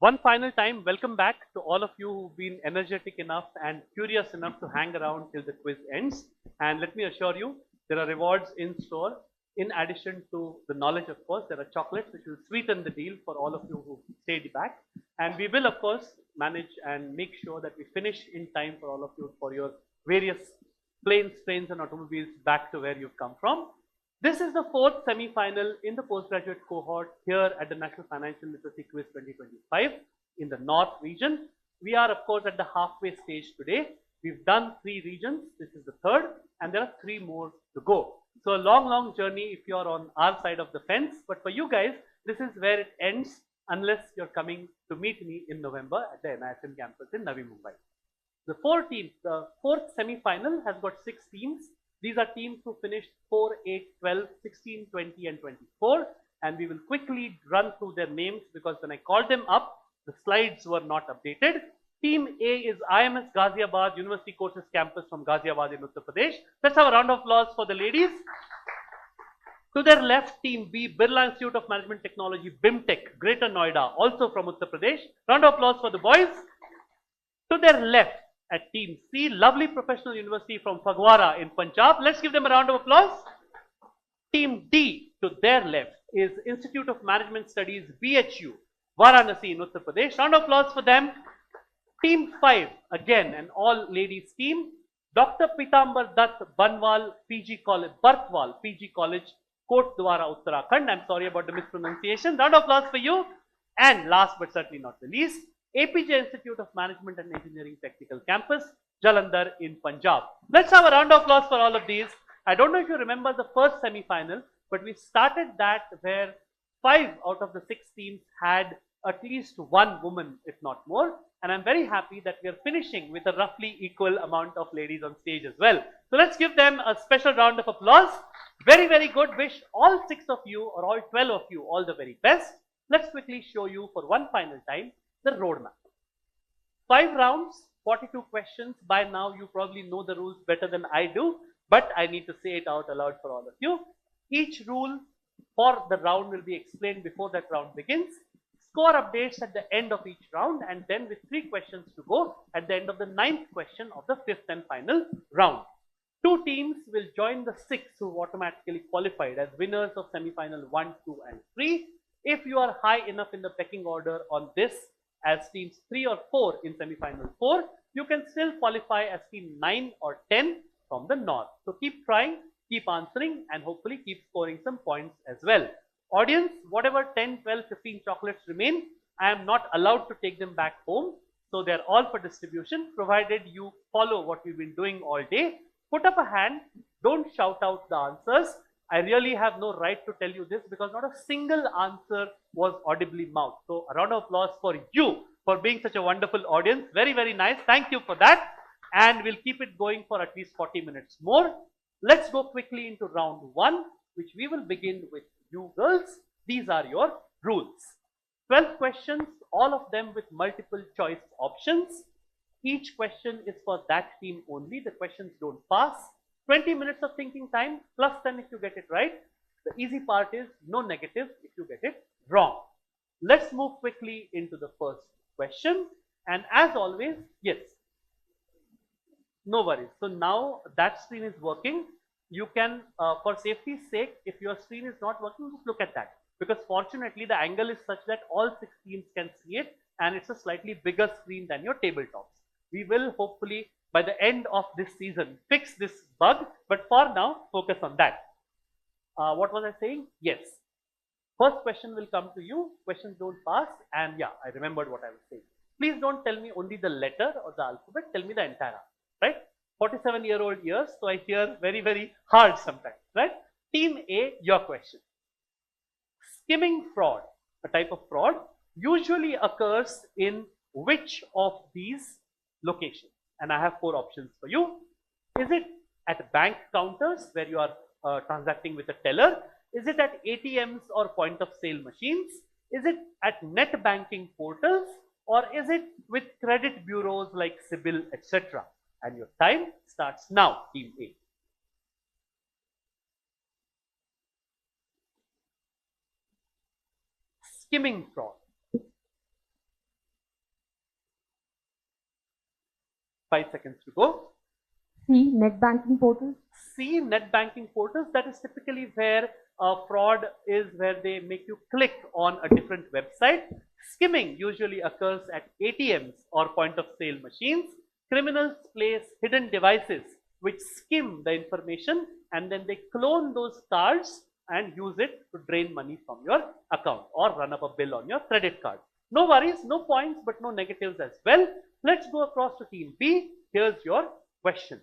One final time, welcome back to all of you who've been energetic enough and curious enough to hang around till the quiz ends. And let me assure you, there are rewards in store. In addition to the knowledge, of course, there are chocolates which will sweeten the deal for all of you who stayed back. And we will, of course, manage and make sure that we finish in time for all of you for your various planes, trains, and automobiles back to where you've come from. This is the fourth semi-final in the postgraduate cohort here at the National Financial Literacy Quiz 2025 in the North region. We are, of course, at the halfway stage today. We've done 3 regions. This is the third, and there are 3 more to go. So a long, long journey if you're on our side of the fence. But for you guys, this is where it ends unless you're coming to meet me in November at the NISM campus in Navi Mumbai. The 4 teams, the fourth semi-final has got 6 teams. These are teams who finished 4, 8, 12, 16, 20 and 24, and we will quickly run through their names because when I called them up, the slides were not updated. Team A is IMS Ghaziabad University Courses Campus from Ghaziabad in Uttar Pradesh. Let's have a round of applause for the ladies. To their left, Team B, Birla Institute of Management Technology, BIMTech, Greater Noida, also from Uttar Pradesh. Round of applause for the boys. To their left, at Team C, Lovely Professional University from Phagwara in Punjab. Let's give them a round of applause. Team D, to their left, is Institute of Management Studies, BHU, Varanasi in Uttar Pradesh. Round of applause for them. Team 5, again, an all-ladies team, Dr. Pitambar Dutt Banwal PG College, Barthwal PG College, Kotdwara, Uttarakhand. I'm sorry about the mispronunciation. Round of applause for you. And last but certainly not the least, APJ Institute of Management and Engineering Technical Campus, Jalandhar in Punjab. Let's have a round of applause for all of these. I don't know if you remember the first semi-final, but we started that where 5 out of the 6 teams had at least 1 woman, if not more. And I'm very happy that we are finishing with a roughly equal amount of ladies on stage as well. So let's give them a special round of applause. Very, very good. Wish all 6 of you or all 12 of you all the very best. Let's quickly show you for one final time the roadmap. 5 rounds, 42 questions. By now, you probably know the rules better than I do, but I need to say it out aloud for all of you. Each rule for the round will be explained before that round begins. Score updates at the end of each round, and then with 3 questions to go at the end of the 9th question of the 5th and final round. 2 teams will join the 6 who automatically qualified as winners of semi-final 1, 2 and 3. If you are high enough in the pecking order on this as teams 3 or 4 in semi-final 4, you can still qualify as team 9 or 10 from the north. So keep trying, keep answering, and hopefully keep scoring some points as well. Audience, whatever 10, 12, 15 chocolates remain, I am not allowed to take them back home. So they're all for distribution, provided you follow what we've been doing all day. Put up a hand, don't shout out the answers. I really have no right to tell you this because not a single answer was audibly mouthed. So a round of applause for you for being such a wonderful audience. Very, very nice. Thank you for that. And we'll keep it going for at least 40 minutes more. Let's go quickly into round 1, which we will begin with you girls. These are your rules. 12 questions, all of them with multiple choice options. Each question is for that team only. The questions don't pass. 20 minutes of thinking time, plus 10 if you get it right. The easy part is no negative if you get it wrong. Let's move quickly into the first question. And as always, yes, no worries. So now that screen is working. You can, for safety's sake, if your screen is not working, just look at that. Because fortunately, the angle is such that all 6 teams can see it, and it's a slightly bigger screen than your tabletops. We will hopefully by the end of this season fix this bug, but for now focus on that. What was I saying? Yes, first question will come to you. Questions don't pass, and yeah, I remembered what I was saying. Please don't tell me only the letter or the alphabet, tell me the entire alphabet, right? 47-year-old ears, so I hear very, very hard sometimes, right? Team A, your question. Skimming fraud, a type of fraud, usually occurs in which of these locations? And I have 4 options for you. Is it at bank counters where you are transacting with a teller? Is it at ATMs or point of sale machines? Is it at net banking portals? Or is it with credit bureaus like CIBIL, etc.? And your time starts now, Team A. Skimming fraud. 5 seconds to go. C. Net banking portals. C. Net banking portals. That is typically where fraud is, where they make you click on a different website. Skimming usually occurs at ATMs or point of sale machines. Criminals place hidden devices which skim the information and then they clone those cards and use it to drain money from your account or run up a bill on your credit card. No worries, no points, but no negatives as well. Let's go across to team B. Here's your question.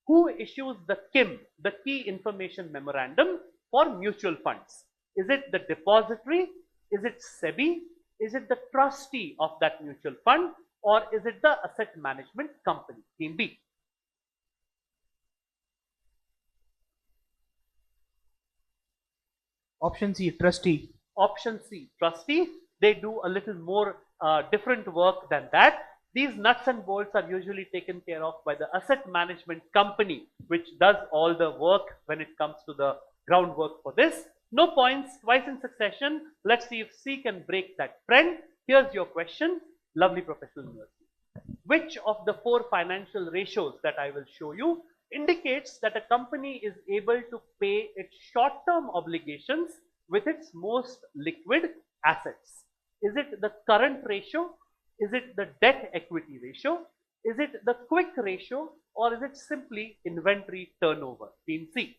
Who issues the KIM, the Key Information Memorandum for mutual funds? Is it the depository? Is it SEBI? Is it the trustee of that mutual fund? Or is it the asset management company? Team B. Option C, trustee. Option C, trustee. They do a little more different work than that. These nuts and bolts are usually taken care of by the asset management company, which does all the work when it comes to the groundwork for this. No points, twice in succession. Let's see if C can break that trend. Here's your question, lovely professional university. Which of the 4 financial ratios that I will show you indicates that a company is able to pay its short-term obligations with its most liquid assets? Is it the current ratio? Is it the debt equity ratio? Is it the quick ratio? Or is it simply inventory turnover? Team C.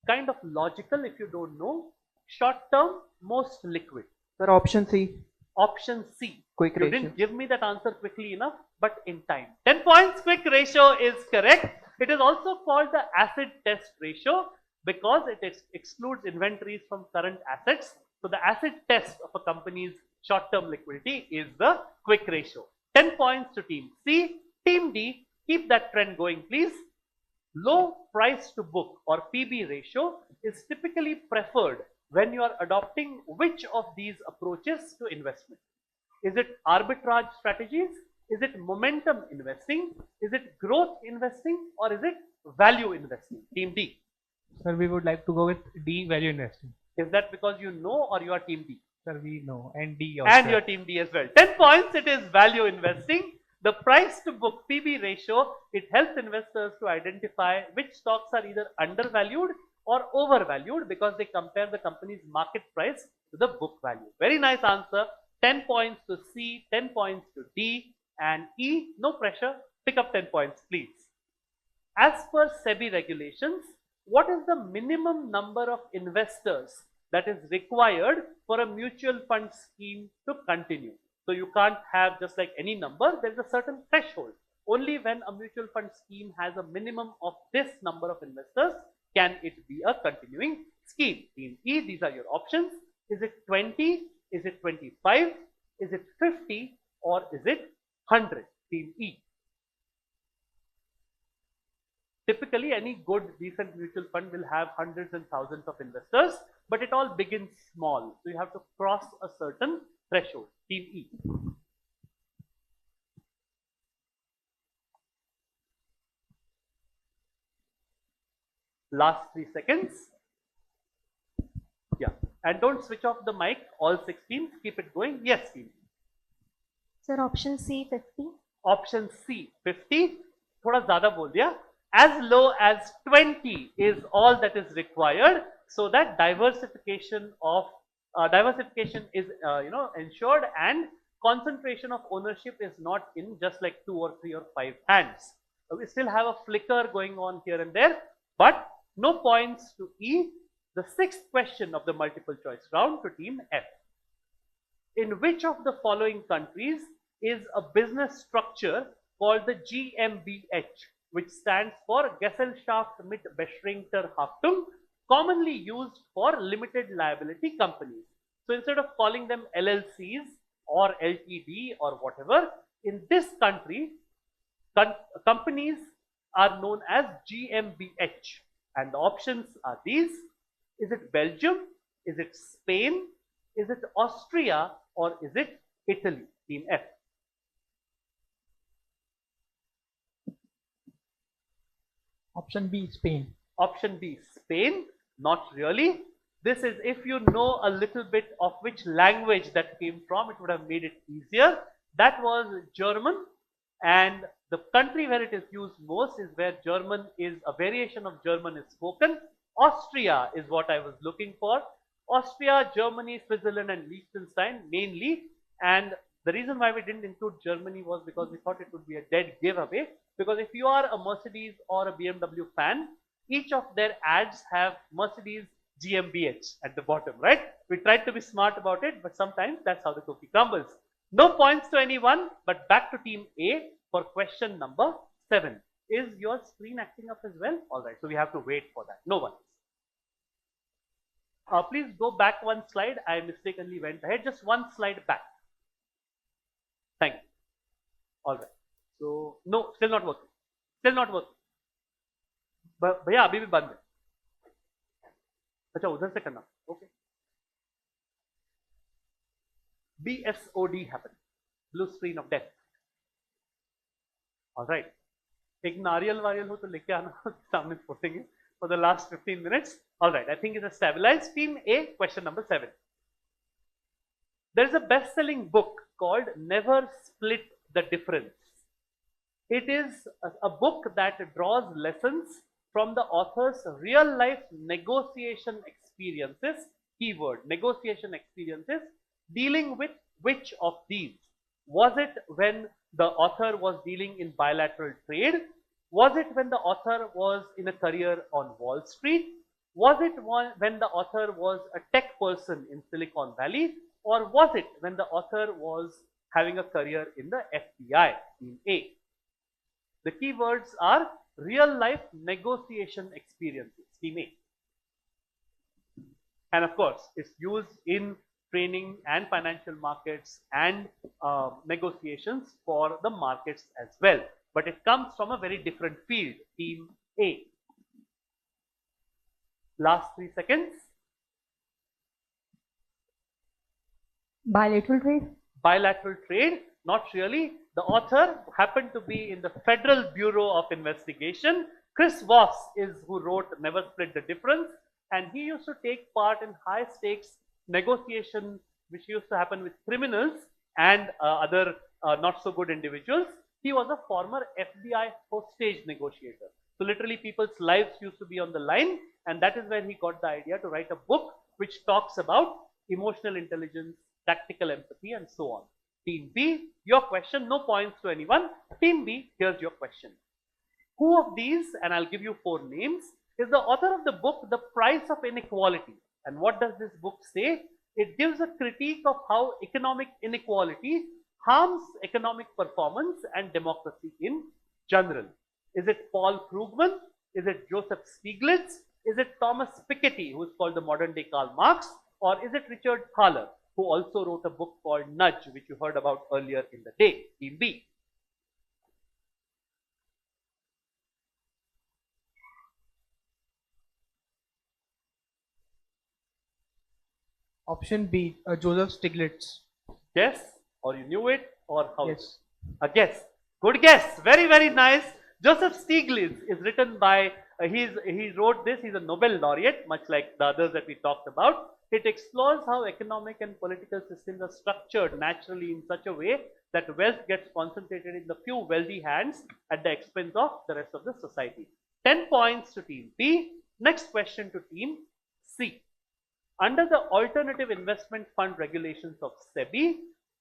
Kind of logical if you don't know. Short term, most liquid. Sir, option C. Option C. Quick You ratio. didn't give me that answer quickly enough, but in time. 10 points, quick ratio is correct. It is also called the acid test ratio because it excludes inventories from current assets. So the acid test of a company's short-term liquidity is the quick ratio. 10 points to team C. Team D, keep that trend going, please. Low price to book or PB ratio is typically preferred when you are adopting which of these approaches to investment? Is it arbitrage strategies? Is it momentum investing? Is it growth investing? Or is it value investing? Team D. Sir, we would like to go with D, value investing. Is that because you know or you are team D? Sir, we know. And D also. And your team D as well. 10 points, it is value investing. The price to book PB ratio, it helps investors to identify which stocks are either undervalued or overvalued because they compare the company's market price to the book value. Very nice answer. 10 points to C, 10 points to D, and E, no pressure, pick up 10 points please. As per SEBI regulations, what is the minimum number of investors that is required for a mutual fund scheme to continue? So you can't have just like any number, there is a certain threshold. Only when a mutual fund scheme has a minimum of this number of investors can it be a continuing scheme. Team E, these are your options. Is it 20? Is it 25? Is it 50? Or is it 100? Team E. Typically, any good, decent mutual fund will have hundreds and thousands of investors, but it all begins small. So you have to cross a certain threshold. Team E. Last 3 seconds. Yeah. And don't switch off the mic, all 6 teams. Keep it going. Yes, team. Sir, option C, 50. Option C, 50. Thoda zyada bol diya. As low as 20 is all that is required so that diversification is ensured and concentration of ownership is not in just like 2 or 3 or 5 hands. We still have a flicker going on here and there, but no points to E. The 6th question of the multiple choice round to team F. In which of the following countries is a business structure called the GmbH, which stands for Gesellschaft mit beschränkter Haftung, commonly used for limited liability companies? So instead of calling them LLCs or LTD or whatever, in this country, companies are known as GmbH. And the options are these. Is it Belgium? Is it Spain? Is it Austria? Or is it Italy? Team F. Option B, Spain. Option B, Spain. Not really. This is, if you know a little bit of which language that came from, it would have made it easier. That was German, and the country where it is used most is where German is, a variation of German is spoken. Austria is what I was looking for. Austria, Germany, Switzerland and Liechtenstein mainly. And the reason why we didn't include Germany was because we thought it would be a dead giveaway. Because if you are a Mercedes or a BMW fan, each of their ads have Mercedes GmbH at the bottom, right? We tried to be smart about it, but sometimes that's how the cookie crumbles. No points to anyone, but back to team A for question number 7. Is your screen acting up as well? All right, so we have to wait for that. No one. Please go back one slide. I mistakenly went ahead. Just one slide back. Thank you. All right. So, no, still not working. Still not working. But भैया अभी भी बंद है. अच्छा उधर से करना. Okay. BSOD happened. Blue screen of death. All right. एक नारियल वारियल हो तो लेके आना सामने पोतेंगे for the last 15 minutes. All right. I think it's a stabilized. Team A, question number 7. There is a best-selling book called Never Split the Difference. It is a book that draws lessons from the author's real-life negotiation experiences, keyword, negotiation experiences, dealing with which of these? Was it when the author was dealing in bilateral trade? Was it when the author was in a career on Wall Street? Was it when the author was a tech person in Silicon Valley? Or was it when the author was having a career in the FBI, in A? The keywords are real life negotiation experiences, team A. And of course, it's used in training and financial markets and negotiations for the markets as well. But it comes from a very different field, team A. Last 3 seconds. Bilateral trade. Bilateral trade, not really. The author happened to be in the Federal Bureau of Investigation. Chris Voss is who wrote Never Split the Difference, and he used to take part in high stakes negotiation which used to happen with criminals and other not so good individuals. He was a former FBI hostage negotiator. So literally people's lives used to be on the line, and that is where he got the idea to write a book which talks about emotional intelligence, tactical empathy and so on. Team B, your question, no points to anyone. Team B, here's your question. Who of these, and I'll give you 4 names, is the author of the book The Price of Inequality? And what does this book say? It gives a critique of how economic inequality harms economic performance and democracy in general. Is it Paul Krugman? Is it Joseph Stiglitz? Is it Thomas Piketty, who is called the modern day Karl Marx? Or is it Richard Thaler, who also wrote a book called Nudge, which you heard about earlier in the day? Team B. Option B, Joseph Stiglitz. Guess, or you knew it, or how? Yes. A guess. Good guess. Very, very nice. Joseph Stiglitz is written by, he wrote this, he's a Nobel laureate, much like the others that we talked about. It explores how economic and political systems are structured naturally in such a way that wealth gets concentrated in the few wealthy hands at the expense of the rest of the society. 10 points to team B. Next question to team C. Under the Alternative Investment Fund regulations of SEBI,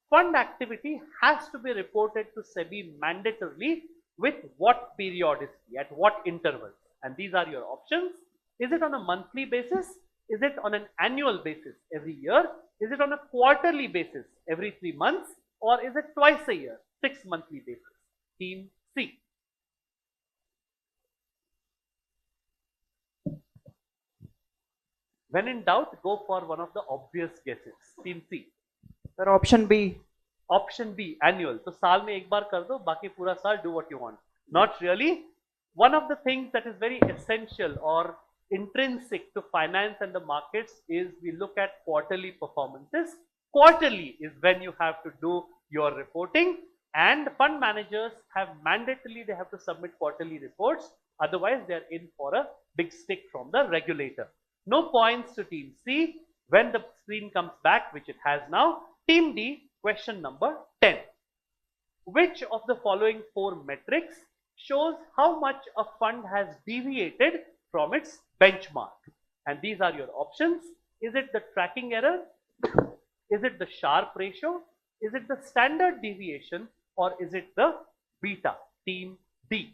fund activity has to be reported to SEBI mandatorily with what periodicity, at what interval? And these are your options. Is it on a monthly basis? Is it on an annual basis every year? Is it on a quarterly basis every 3 months? Or is it twice a year, 6 monthly basis? Team C. When in doubt, go for one of the obvious guesses. Team C. Sir, option B. Option B, annual. So साल में एक बार कर दो, बाकी पूरा साल do what you want. Not really. One of the things that is very essential or intrinsic to finance and the markets is we look at quarterly performances. Quarterly is when you have to do your reporting, and fund managers have mandatorily, they have to submit quarterly reports. Otherwise, they are in for a big stick from the regulator. No points to team C. When the screen comes back, which it has now, team D, question number 10. Which of the following four metrics shows how much a fund has deviated from its benchmark? And these are your options. Is it the tracking error? Is it the Sharpe ratio? Is it the standard deviation? Or is it the beta? Team D.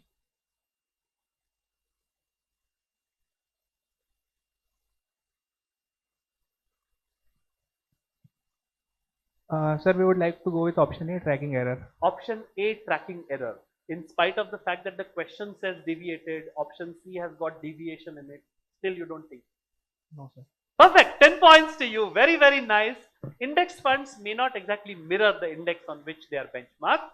Sir, we would like to go with option A, tracking error. Option A, tracking error. In spite of the fact that the question says deviated, option C has got deviation in it. Still you don't think? No, sir. Perfect. 10 points to you. Very, very nice. Index funds may not exactly mirror the index on which they are benchmarked.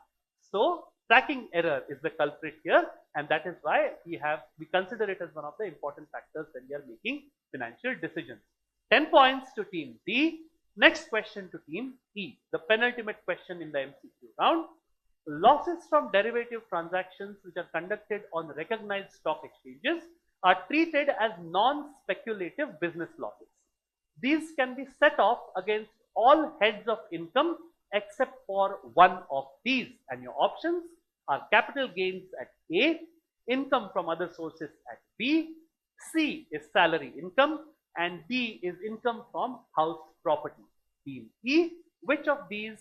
So tracking error is the culprit here, and that is why we consider it as one of the important factors when we are making financial decisions. 10 points to team D. Next question to team E, the penultimate question in the MCQ round. Losses from derivative transactions which are conducted on recognized stock exchanges are treated as non-speculative business losses. These can be set off against all heads of income except for one of these, and your options are capital gains at A, income from other sources at B, C is salary income, and D is income from house property. Team E, which of these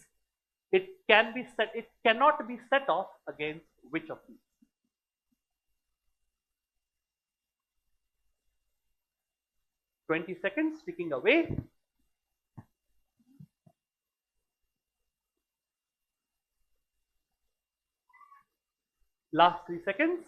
it cannot be set off against which of these? $20 ticking away. Last 3 seconds.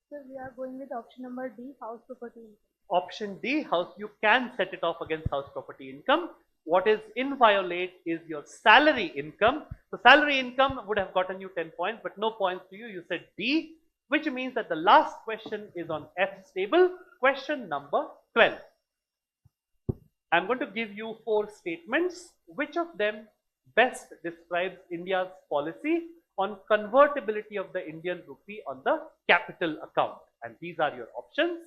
So we are going with option number D, house property income. Option D, house, you can set it off against house property income. What is inviolate is your salary income. So salary income would have gotten you 10 points, but no points to you. You said D, which means that the last question is on F's table. Question number 12. I'm going to give you 4 statements. Which of them best describes India's policy on convertibility of the Indian rupee on the capital account? And these are your options.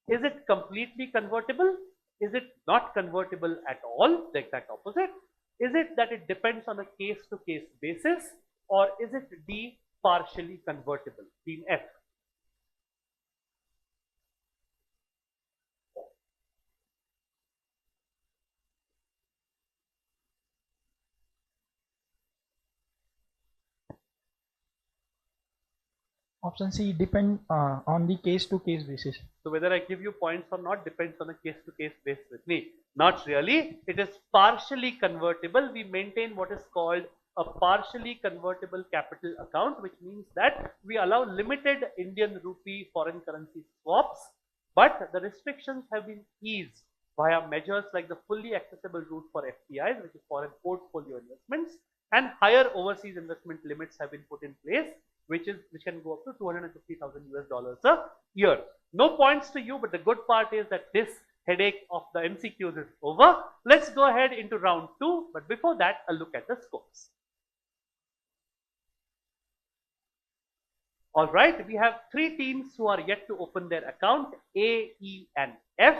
Is it completely convertible? Is it not convertible at all? The exact opposite. Is it that it depends on a case-to-case basis? Or is it D, partially convertible? Team F. Option C depend on the case-to-case basis. So whether I give you points or not depends on a case-to-case basis with me. Not really. It is partially convertible. We maintain what is called a partially convertible capital account, which means that we allow limited Indian rupee foreign currency swaps, but the restrictions have been eased via measures like the fully accessible route for FPIs, which is foreign portfolio investments, and higher overseas investment limits have been put in place, which can go up to 250,000 US dollars a year. No points to you, but the good part is that this headache of the MCQs is over. Let's go ahead into round 2, but before that, a look at the scores. All right, we have 3 teams who are yet to open their account, A, E, and F.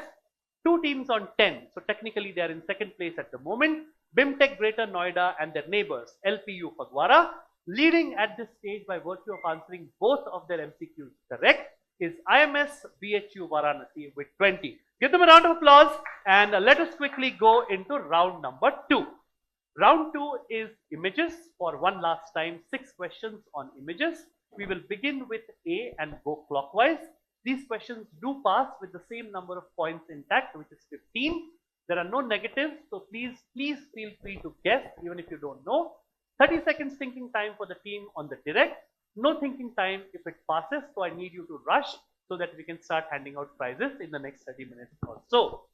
2 teams on 10, so technically they are in second place at the moment. BIMTech Greater Noida and their neighbors, LPU Phagwara, leading at this stage by virtue of answering both of their MCQs correct, is IMS BHU Varanasi with 20. Give them a round of applause, and let us quickly go into round number 2. Round 2 is images for one last time, 6 questions on images. We will begin with A and go clockwise. These questions do pass with the same number of points intact, which is 15. There are no negatives, so please feel free to guess even if you don't know. 30 seconds thinking time for the team on the direct. No thinking time if it passes, so I need you to rush so that we can start handing out prizes in the next 30 minutes or so.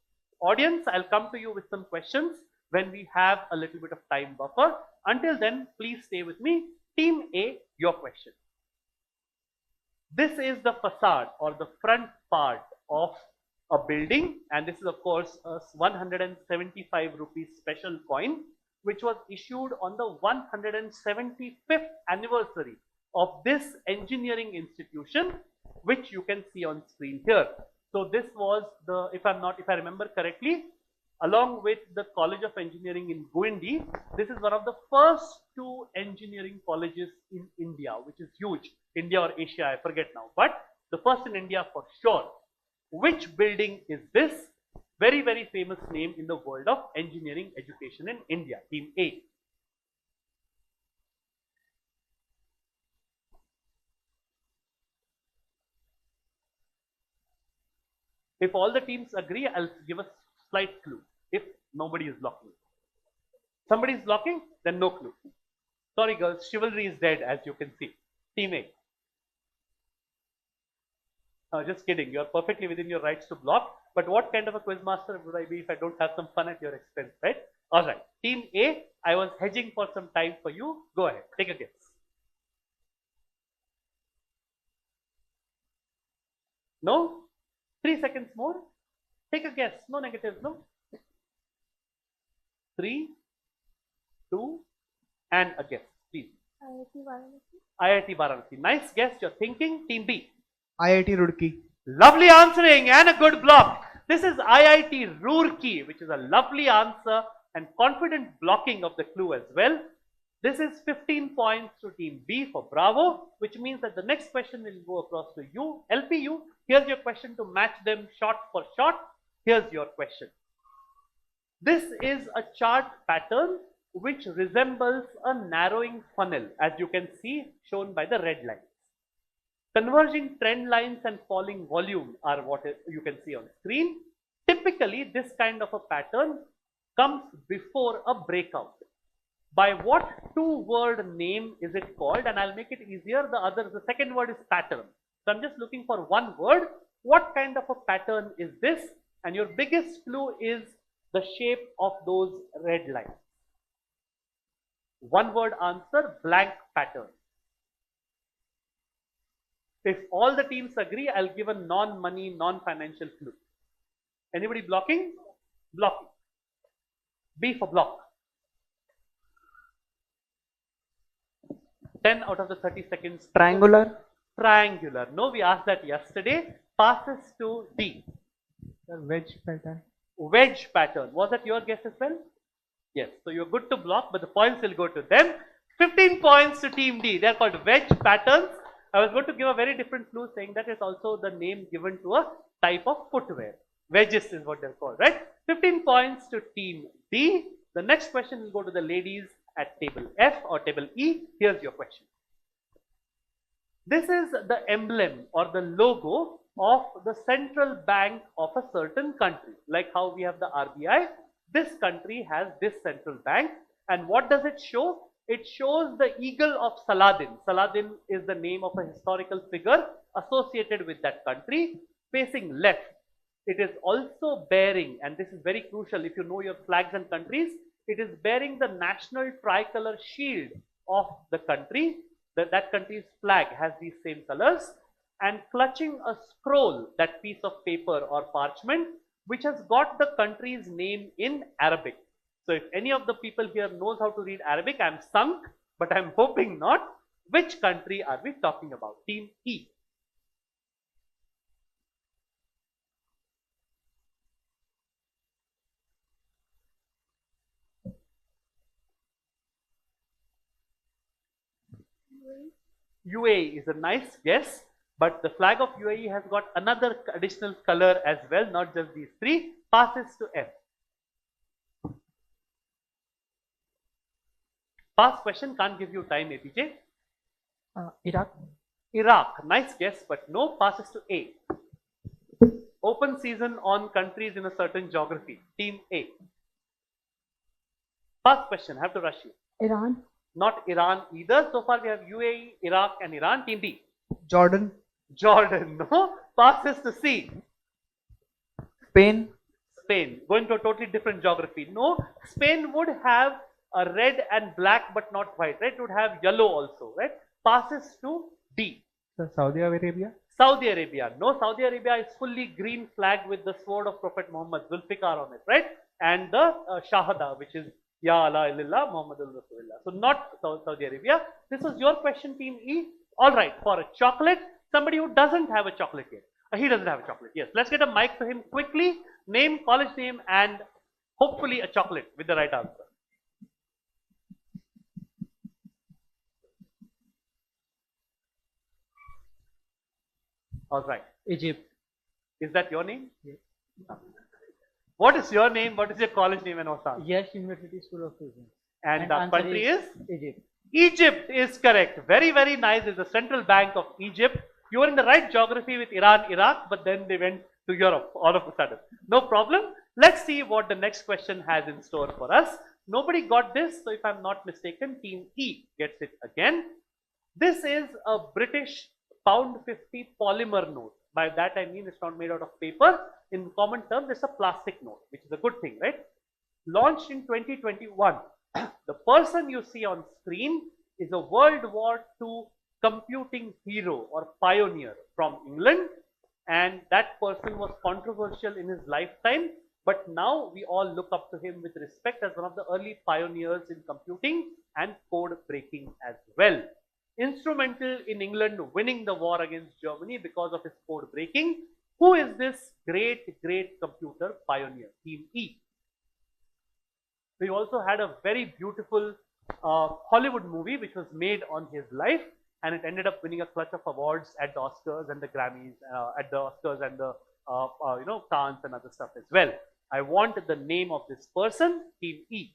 Audience, I'll come to you with some questions when we have a little bit of time buffer. Until then, please stay with me. Team A, your question. This is the facade or the front part of a building, and this is of course a 175 rupees special coin which was issued on the 175th anniversary of this engineering institution, which you can see on screen here. So this was the, if I remember correctly, along with the College of Engineering in Guindy, this is one of the first two engineering colleges in India, which is huge. India or Asia, I forget now, but the first in India for sure. Which building is this? Very, very famous name in the world of engineering education in India. Team A. If all the teams agree, I'll give a slight clue. If nobody is blocking. Somebody is blocking, then no clue. Sorry girls, chivalry is dead as you can see. Team A. Just kidding, you're perfectly within your rights to block. But what kind of a quiz master would I be if I don't have some fun at your expense, right? Alright, Team A, I was hedging for some time for you. Go ahead, take a guess. No? 3 seconds more. Take a guess. No negatives, no? 3, 2, and a guess, please. IIT Varanasi. IIT Varanasi. Nice guess. You're thinking. Team B. IIT Roorkee. Lovely answering and a good block. This is IIT Roorkee, which is a lovely answer and confident blocking of the clue as well. This is 15 points to Team B for Bravo, which means that the next question will go across to you, LPU. Here's your question to match them shot for shot. Here's your question. This is a chart pattern which resembles a narrowing funnel, as you can see shown by the red lines. Converging trend lines and falling volume are what you can see on screen. Typically, this kind of a pattern comes before a breakout. By what two-word name is it called? And I'll make it easier. The second word is pattern. So I'm just looking for one word. What kind of a pattern is this? And your biggest clue is the shape of those red lines. One word answer, blank pattern. If all the teams agree, I'll give a non-money, non-financial clue. Anybody blocking? Blocking. B for block. 10 out of the 30 seconds. Triangular. Triangular. No, we asked that yesterday. Passes to D. Wedge pattern. Wedge pattern. Was that your guess as well? Yes. So you're good to block, but the points will go to them. 15 points to Team D. They're called wedge patterns. I was going to give a very different clue saying that it's also the name given to a type of footwear. Wedges is what they're called, right? 15 points to Team D. The next question will go to the ladies at table F or table E. Here's your question. This is the emblem or the logo of the central bank of a certain country. Like how we have the RBI, this country has this central bank. And what does it show? It shows the eagle of Saladin. Saladin is the name of a historical figure associated with that country, facing left. It is also bearing, and this is very crucial if you know your flags and countries, it is bearing the national tricolor shield of the country. That country's flag has these same colors, and clutching a scroll, that piece of paper or parchment, which has got the country's name in Arabic. So if any of the people here knows how to read Arabic, I'm sunk, but I'm hoping not. Which country are we talking about? Team E. UAE is a nice guess, but the flag of UAE has got another additional color as well, not just these three. Passes to F. Past question, can't give you time, APJ. Iraq. Iraq, nice guess, but no. Passes to A. Open season on countries in a certain geography. Team A. Past question, have to rush you. Iran. Not Iran either. So far we have UAE, Iraq and Iran. Team B. Jordan. Jordan, no. Passes to C. Spain. Spain, going to a totally different geography. No, Spain would have a red and black but not white, right? It would have yellow also, right? Passes to D. So Saudi Arabia. Saudi Arabia. No, Saudi Arabia is fully green flag with the sword of Prophet Muhammad, Zulfikar on it, right? And the Shahada, which is Ya Allah illallah Muhammadul Rasulullah. So not Saudi Arabia. This was your question, Team E. All right, for a chocolate, somebody who doesn't have a chocolate yet. He doesn't have a chocolate. Yes. Let's get a mic to him quickly. Name, college name, and hopefully a chocolate with the right answer. All right. Egypt. Is that your name? Yes. What is your name? What is your college name and what's the answer? Yes, University School of Business. And the answer country is? Egypt. Egypt is correct. Very, very nice. It's the central bank of Egypt. You were in the right geography with Iran, Iraq, but then they went to Europe all of a sudden. No problem. Let's see what the next question has in store for us. Nobody got this, so if I'm not mistaken, Team E gets it again. This is a British pound 50 polymer note. By that I mean it's not made out of paper. In common terms, it's a plastic note, which is a good thing, right? Launched in 2021. The person you see on screen is a World War II computing hero or pioneer from England, and that person was controversial in his lifetime, but now we all look up to him with respect as one of the early pioneers in computing and code breaking as well. Instrumental in England winning the war against Germany because of his code breaking. Who is this great computer pioneer? Team E. We also had a very beautiful Hollywood movie which was made on his life, and it ended up winning a clutch of awards at the Oscars and the Grammys, at the Oscars and the Cannes and other stuff as well. I want the name of this person. Team E.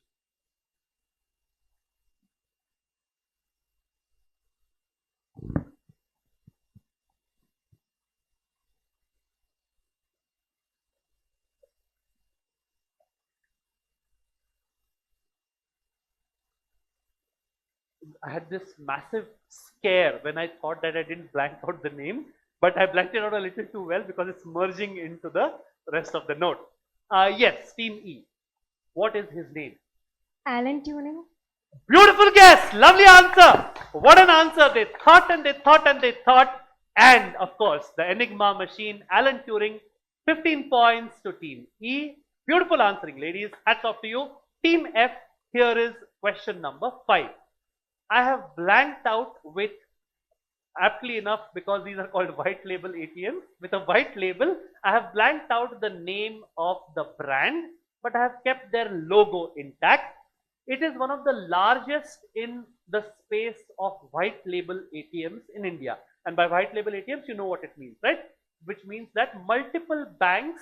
I had this massive scare when I thought that I didn't blank out the name, but I blanked it out a little too well because it's merging into the rest of the note. Yes, Team E. What is his name? Alan Turing. Beautiful guess. Lovely answer. What an answer. They thought and they thought and they thought. And of course, the Enigma machine, Alan Turing, 15 points to Team E. Beautiful answering, ladies. Hats off to you. Team F, here is question number 5. I have blanked out with, aptly enough, because these are called white label ATMs, with a white label, I have blanked out the name of the brand, but I have kept their logo intact. It is one of the largest in the space of white label ATMs in India. And by white label ATMs, you know what it means, right? Which means that multiple banks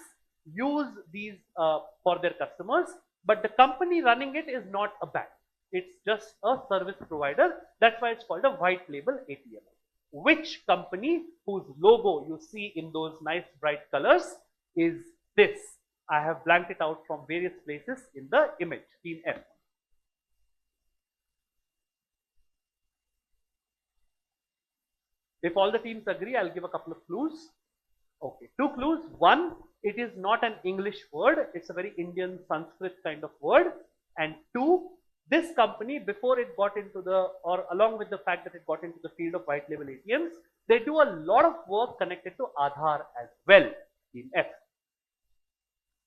use these for their customers, but the company running it is not a bank. It's just a service provider. That's why it's called a white label ATM. Which company whose logo you see in those nice bright colors is this? I have blanked it out from various places in the image. Team F. If all the teams agree, I'll give a couple of clues. Okay, 2 clues. 1, it is not an English word. It's a very Indian Sanskrit kind of word. And 2, this company, before it got into the, or along with the fact that it got into the field of white label ATMs, they do a lot of work connected to Aadhaar as well. Team F.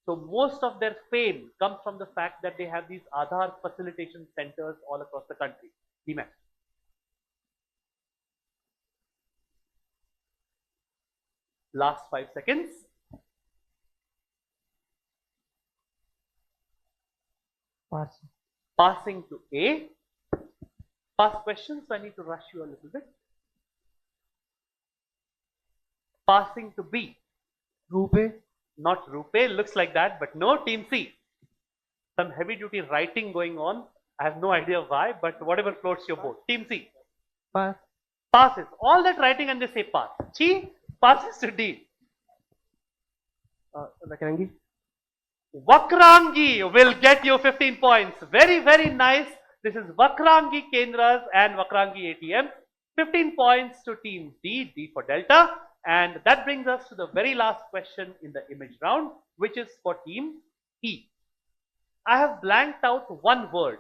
So most of their fame comes from the fact that they have these Aadhaar facilitation centers all across the country. Team F. Last 5 seconds. Pass. Passing to A. Past questions, so I need to rush you a little bit. Passing to B. Rupe. Not Rupe, looks like that, but no. Team C. Some heavy duty writing going on. I have no idea why, but whatever floats your boat. Team C. Pass. Passes. All that writing and they say pass. C passes to D. Vakrangi. Vakrangi will get you 15 points. Very, very nice. This is Vakrangi Kendras and Vakrangi ATM. 15 points to Team D, D for Delta. And that brings us to the very last question in the image round, which is for Team E. I have blanked out one word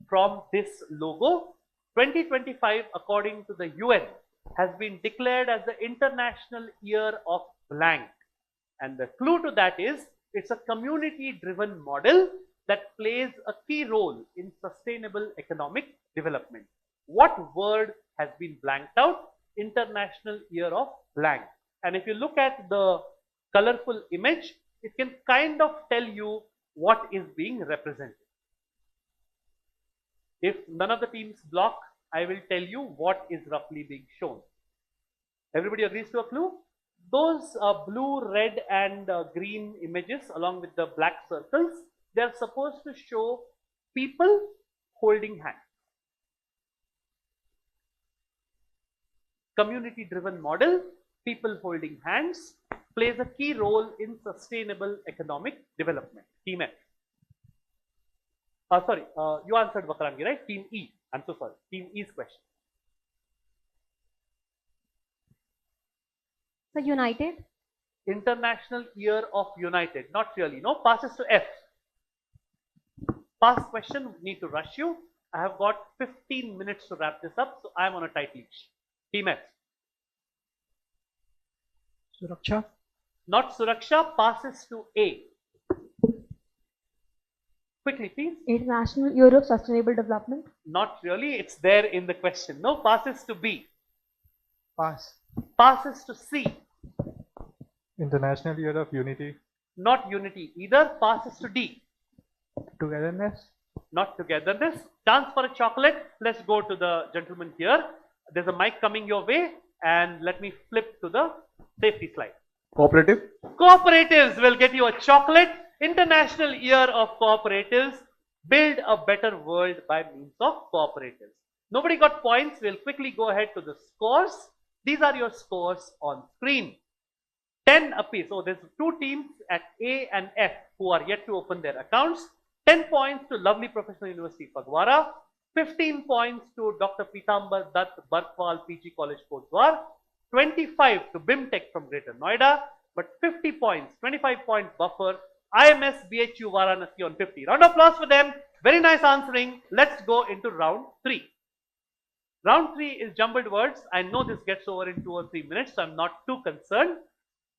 from this logo. 2025, according to the UN, has been declared as the International Year of Blank. And the clue to that is, it's a community-driven model that plays a key role in sustainable economic development. What word has been blanked out? International Year of Blank. And if you look at the colorful image, it can kind of tell you what is being represented. If none of the teams block, I will tell you what is roughly being shown. Everybody agrees to a clue? Those blue, red and green images along with the black circles, they are supposed to show people holding hands. Community driven model, people holding hands, plays a key role in sustainable economic development. Team F. Sorry, you answered Vakrangi, right? Team E. I'm so sorry. Team E's question. So United. International Year of United. Not really. No, passes to F. Past question, need to rush you. I have got 15 minutes to wrap this up, so I'm on a tight leash. Team F. Suraksha. Not Suraksha, passes to A. Quickly, please. International Year of Sustainable Development. Not really, it's there in the question. No, passes to B. Pass. Passes to C. International Year of Unity. Not unity either, passes to D. Togetherness. Not togetherness. Chance for a chocolate. Let's go to the gentleman here. There's a mic coming your way, and let me flip to the safety slide. Cooperative. Cooperatives will get you a chocolate. International Year of Cooperatives. Build a better world by means of cooperatives. Nobody got points. We'll quickly go ahead to the scores. These are your scores on screen. 10 apiece. So there's two teams at A and F who are yet to open their accounts. 10 points to Lovely Professional University Phagwara. 15 points to Dr. Pitambar Dutt Barkwal PG College Kotdwar. 25 to BIMTech from Greater Noida. But 50 points, 25-point buffer. IMS BHU Varanasi on 50. Round of applause for them. Very nice answering. Let's go into round 3. Round 3 is jumbled words. I know this gets over in 2 or 3 minutes, so I'm not too concerned.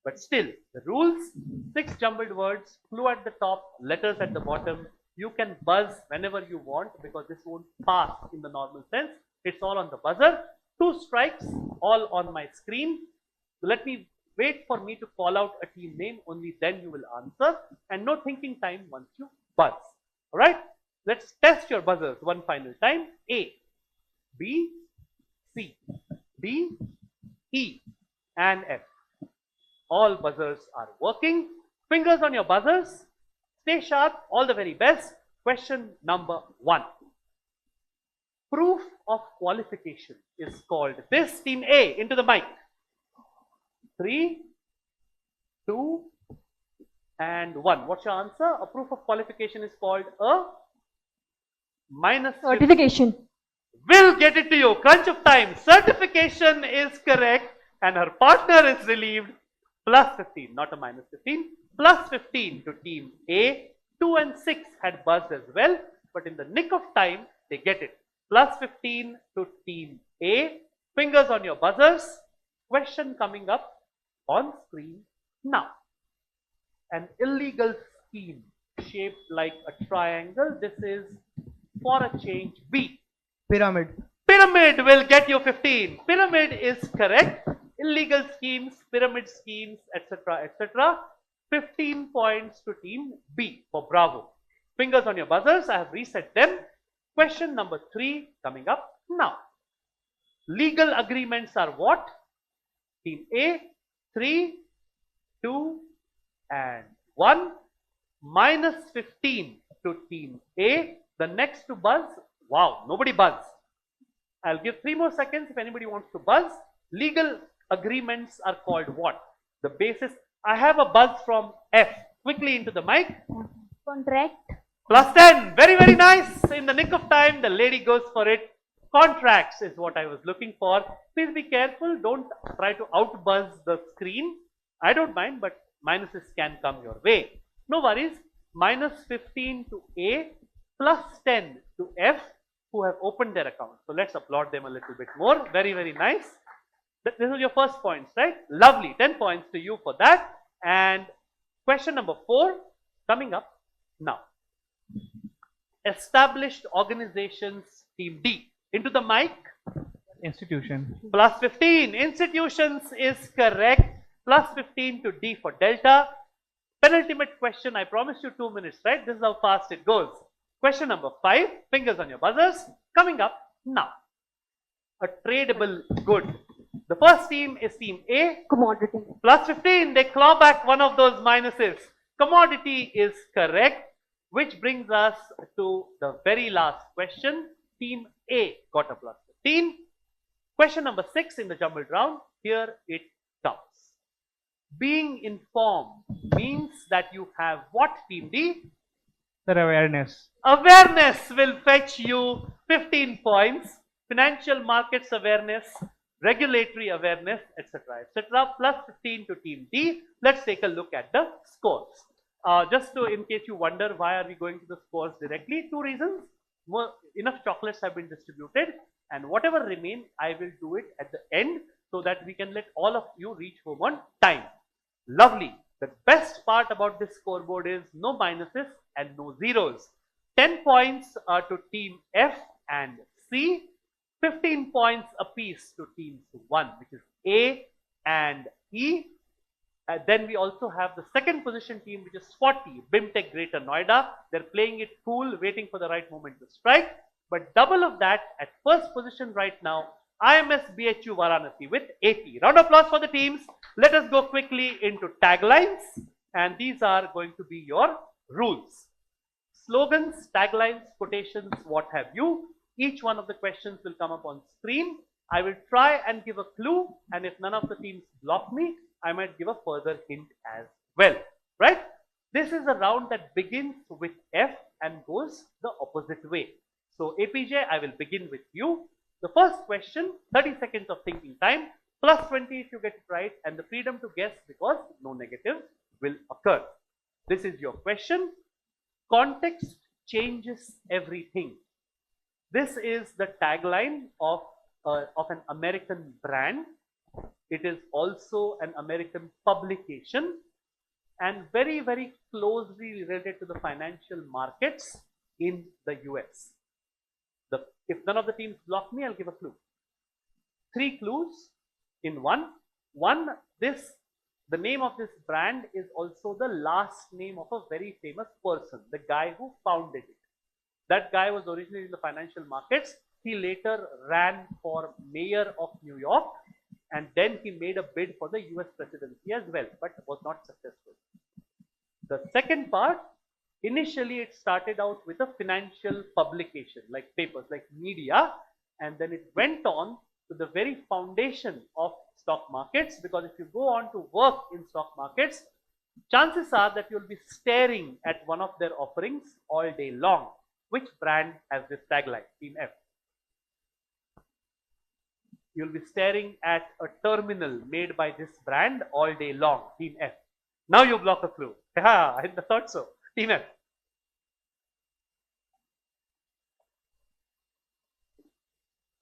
But still, the rules, 6 jumbled words, clue at the top, letters at the bottom. You can buzz whenever you want because this won't pass in the normal sense. It's all on the buzzer. 2 strikes, all on my screen. So let me wait for me to call out a team name, only then you will answer. And no thinking time once you buzz. Alright, let's test your buzzers one final time. A, B, C, D, E, and F. All buzzers are working. Fingers on your buzzers. Stay sharp. All the very best. Question number 1. Proof of qualification is called this. Team A, into the mic. 3, 2, and 1. What's your answer? A proof of qualification is called a minus Certification. We'll get it to you. Crunch of time. Certification is correct, and her partner is relieved. Plus 15, not a minus 15. Plus 15 to team A. 2 and 6 had buzzed as well, but in the nick of time, they get it. Plus 15 to team A. Fingers on your buzzers. Question coming up on screen now. An illegal scheme shaped like a triangle. This is for a change B. Pyramid. Pyramid will get you 15. Pyramid is correct. Illegal schemes, pyramid schemes, etc., etc. 15 points to team B for Bravo. Fingers on your buzzers. I have reset them. Question number 3 coming up now. Legal agreements are what? Team A, 3, 2, and 1. Minus 15 to team A. The next to buzz. Wow, nobody buzz. I'll give 3 more seconds if anybody wants to buzz. Legal agreements are called what? The basis. I have a buzz from F. Quickly into the mic. Contract. Plus 10. Very, very nice. In the nick of time, the lady goes for it. Contracts is what I was looking for. Please be careful. Don't try to outbuzz the screen. I don't mind, but minuses can come your way. No worries. Minus 15 to A, plus 10 to F, who have opened their account. So let's applaud them a little bit more. Very, very nice. This is your first points, right? Lovely. 10 points to you for that. And question number 4 coming up now. Established organizations, team D. Into the mic. Institution. Plus 15. Institutions is correct. plus 15 to D for Delta. Penultimate question, I promised you 2 minutes, right? This is how fast it goes. Question number 5, fingers on your buzzers, coming up now. A tradable good. The first team is team A. Commodity. Plus 15, they claw back one of those minuses. Commodity is correct, which brings us to the very last question. Team A got a plus 15. Question number 6 in the jumbled round. Here it comes. Being informed means that you have what, team D? Sir, awareness. Awareness will fetch you 15 points. Financial markets awareness, regulatory awareness, etc., etc. Plus 15 to team D. Let's take a look at the scores. Just to, in case you wonder why are we going to the scores directly, 2 reasons. Enough chocolates have been distributed, and whatever remain, I will do it at the end so that we can let all of you reach home on time. Lovely. The best part about this scoreboard is no minuses and no zeros. 10 points are to team F and C. 15 points apiece to teams 1, which is A and E. Then we also have the second position team, which is 40, BIMTech Greater Noida. They're playing it cool, waiting for the right moment to strike. But double of that at first position right now, IMS BHU Varanasi with 80. Round of applause for the teams. Let us go quickly into taglines, and these are going to be your rules. Slogans, taglines, quotations, what have you. Each one of the questions will come up on screen. I will try and give a clue, and if none of the teams block me, I might give a further hint as well, right? This is a round that begins with F and goes the opposite way. So APJ, I will begin with you. The first question, 30 seconds of thinking time, plus 20 if you get it right, and the freedom to guess because no negative will occur. This is your question. Context changes everything. This is the tagline of an American brand. It is also an American publication and very, very closely related to the financial markets in the US. If none of the teams block me, I'll give a clue. 3 clues in one. One, the name of this brand is also the last name of a very famous person, the guy who founded it. That guy was originally in the financial markets. He later ran for mayor of New York, and then he made a bid for the US presidency as well, but was not successful. The second part, initially it started out with a financial publication, like papers, like media, and then it went on to the very foundation of stock markets, because if you go on to work in stock markets, chances are that you'll be staring at one of their offerings all day long. Which brand has this tagline? Team F. You'll be staring at a terminal made by this brand all day long. Team F. Now you block a clue. Yeah, I thought so. Team F.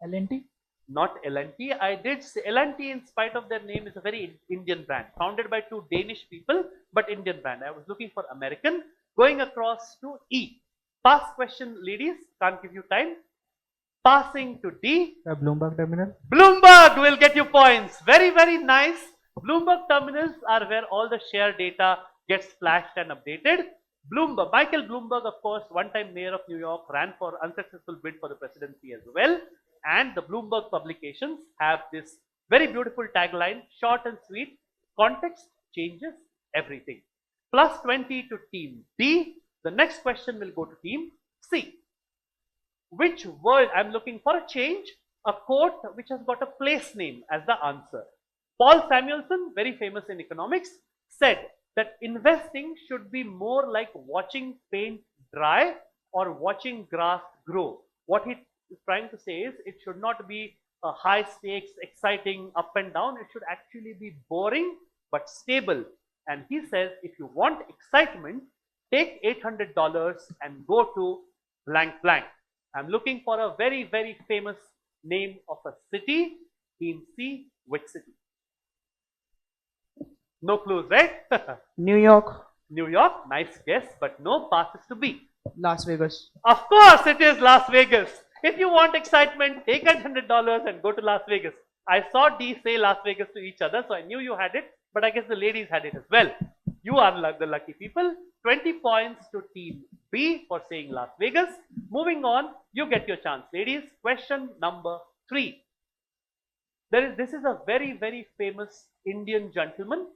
L&T? Not L&T. I did say L&T, in spite of their name, is a very Indian brand, founded by 2 Danish people, but Indian brand. I was looking for American. Going across to E. Pass question, ladies. Can't give you time. Passing to D. Bloomberg Terminal. Bloomberg will get you points. Very, very nice. Bloomberg terminals are where all the share data gets flashed and updated. Bloomberg, Michael Bloomberg, of course, one-time mayor of New York, ran for unsuccessful bid for the presidency as well. And the Bloomberg publications have this very beautiful tagline, short and sweet. Context changes everything. Plus 20 to team D. The next question will go to team C. Which word? I'm looking for a change, a quote which has got a place name as the answer. Paul Samuelson, very famous in economics, said that investing should be more like watching paint dry or watching grass grow. What he is trying to say is it should not be a high stakes, exciting, up and down. It should actually be boring but stable. And he says if you want excitement, take $800 and go to blank blank. I'm looking for a very, very famous name of a city. Team C, which city? No clues, right? New York. New York, nice guess, but no, passes to B. Las Vegas. Of course, it is Las Vegas. If you want excitement, take $800 and go to Las Vegas. I saw D say Las Vegas to each other, so I knew you had it, but I guess the ladies had it as well. You are the lucky people. 20 points to team B for saying Las Vegas. Moving on, you get your chance, ladies. Question number 3. This is a very, very famous Indian gentleman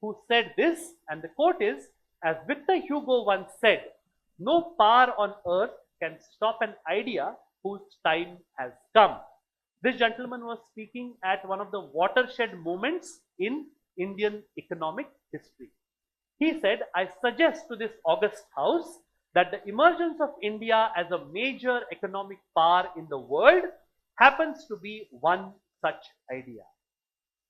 who said this, and the quote is, as Victor Hugo once said, no power on earth can stop an idea whose time has come. This gentleman was speaking at one of the watershed moments in Indian economic history. He said, I suggest to this august house that the emergence of India as a major economic power in the world happens to be one such idea.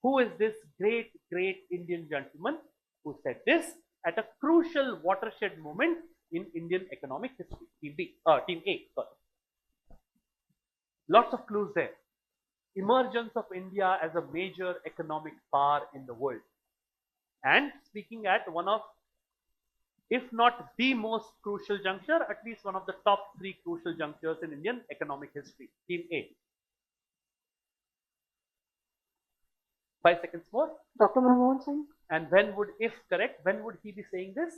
Who is this great, great Indian gentleman who said this at a crucial watershed moment in Indian economic history? Team A, sorry. Lots of clues there. Emergence of India as a major economic power in the world. And speaking at one of, if not the most crucial juncture, at least one of the top 3 crucial junctures in Indian economic history. Team A. 5 seconds more. Dr. Manmohan Singh. And when would, if correct, when would he be saying this?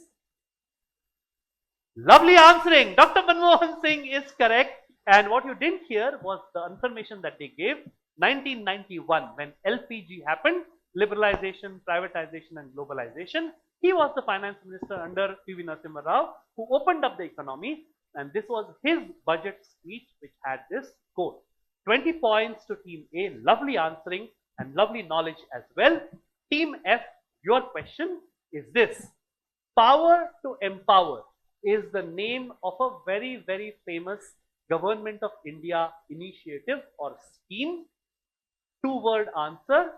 Lovely answering. Dr. Manmohan Singh is correct. And what you didn't hear was the information that they gave. 1991, when LPG happened, liberalization, privatization and globalization. He was the finance minister under P.V. Narasimha Rao, who opened up the economy, and this was his budget speech which had this quote. 20 points to Team A, lovely answering and lovely knowledge as well. Team F, your question is this. Power to Empower is the name of a very, very famous Government of India initiative or scheme. 2-word answer,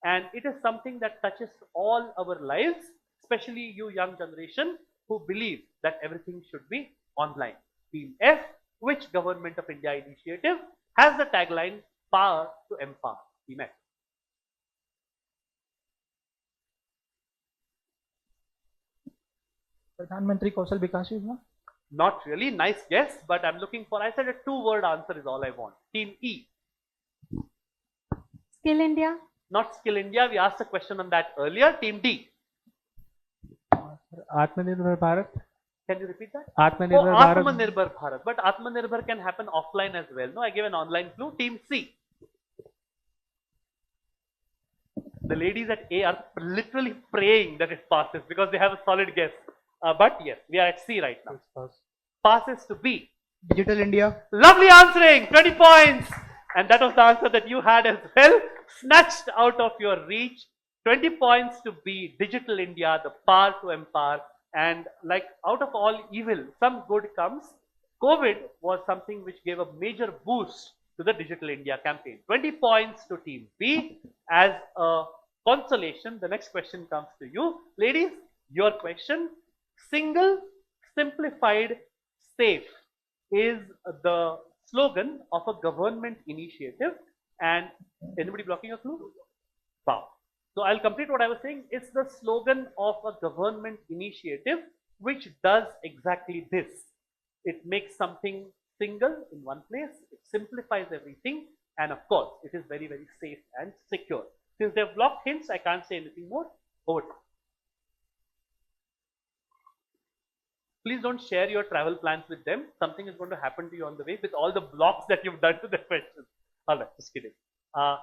and it is something that touches all our lives, especially you young generation who believe that everything should be online. Team F, which Government of India initiative has the tagline Power to Empower? Team F. Pradhan Mantri Kausal Vikas Yojana. Not really, nice guess, but I'm looking for, I said a 2-word answer is all I want. Team E. Skill India. Not Skill India, we asked a question on that earlier. Team D. Atmanirbhar Bharat. Can you repeat that? Atmanirbhar Oh, Bharat. Atmanirbhar Bharat. But Atmanirbhar can happen offline as well. No, I gave an online clue. Team C. The ladies at A are literally praying that it passes because they have a solid guess. But yes, we are at C right now. Passes to B. Digital India. Lovely answering, 20 points. And that was the answer that you had as well. Snatched out of your reach. 20 points to B. Digital India, the power to empower. And like out of all evil, some good comes. COVID was something which gave a major boost to the Digital India campaign. 20 points to Team B. As a consolation, the next question comes to you. Ladies, your question. Single, simplified, safe is the slogan of a government initiative. And anybody blocking a clue? Wow. So I'll complete what I was saying. It's the slogan of a government initiative which does exactly this. It makes something single in one place. It simplifies everything. And of course, it is very, very safe and secure. Since they've blocked hints, I can't say anything more. Over to you. Please don't share your travel plans with them. Something is going to happen to you on the way with all the blocks that you've done to the questions. All right, just kidding.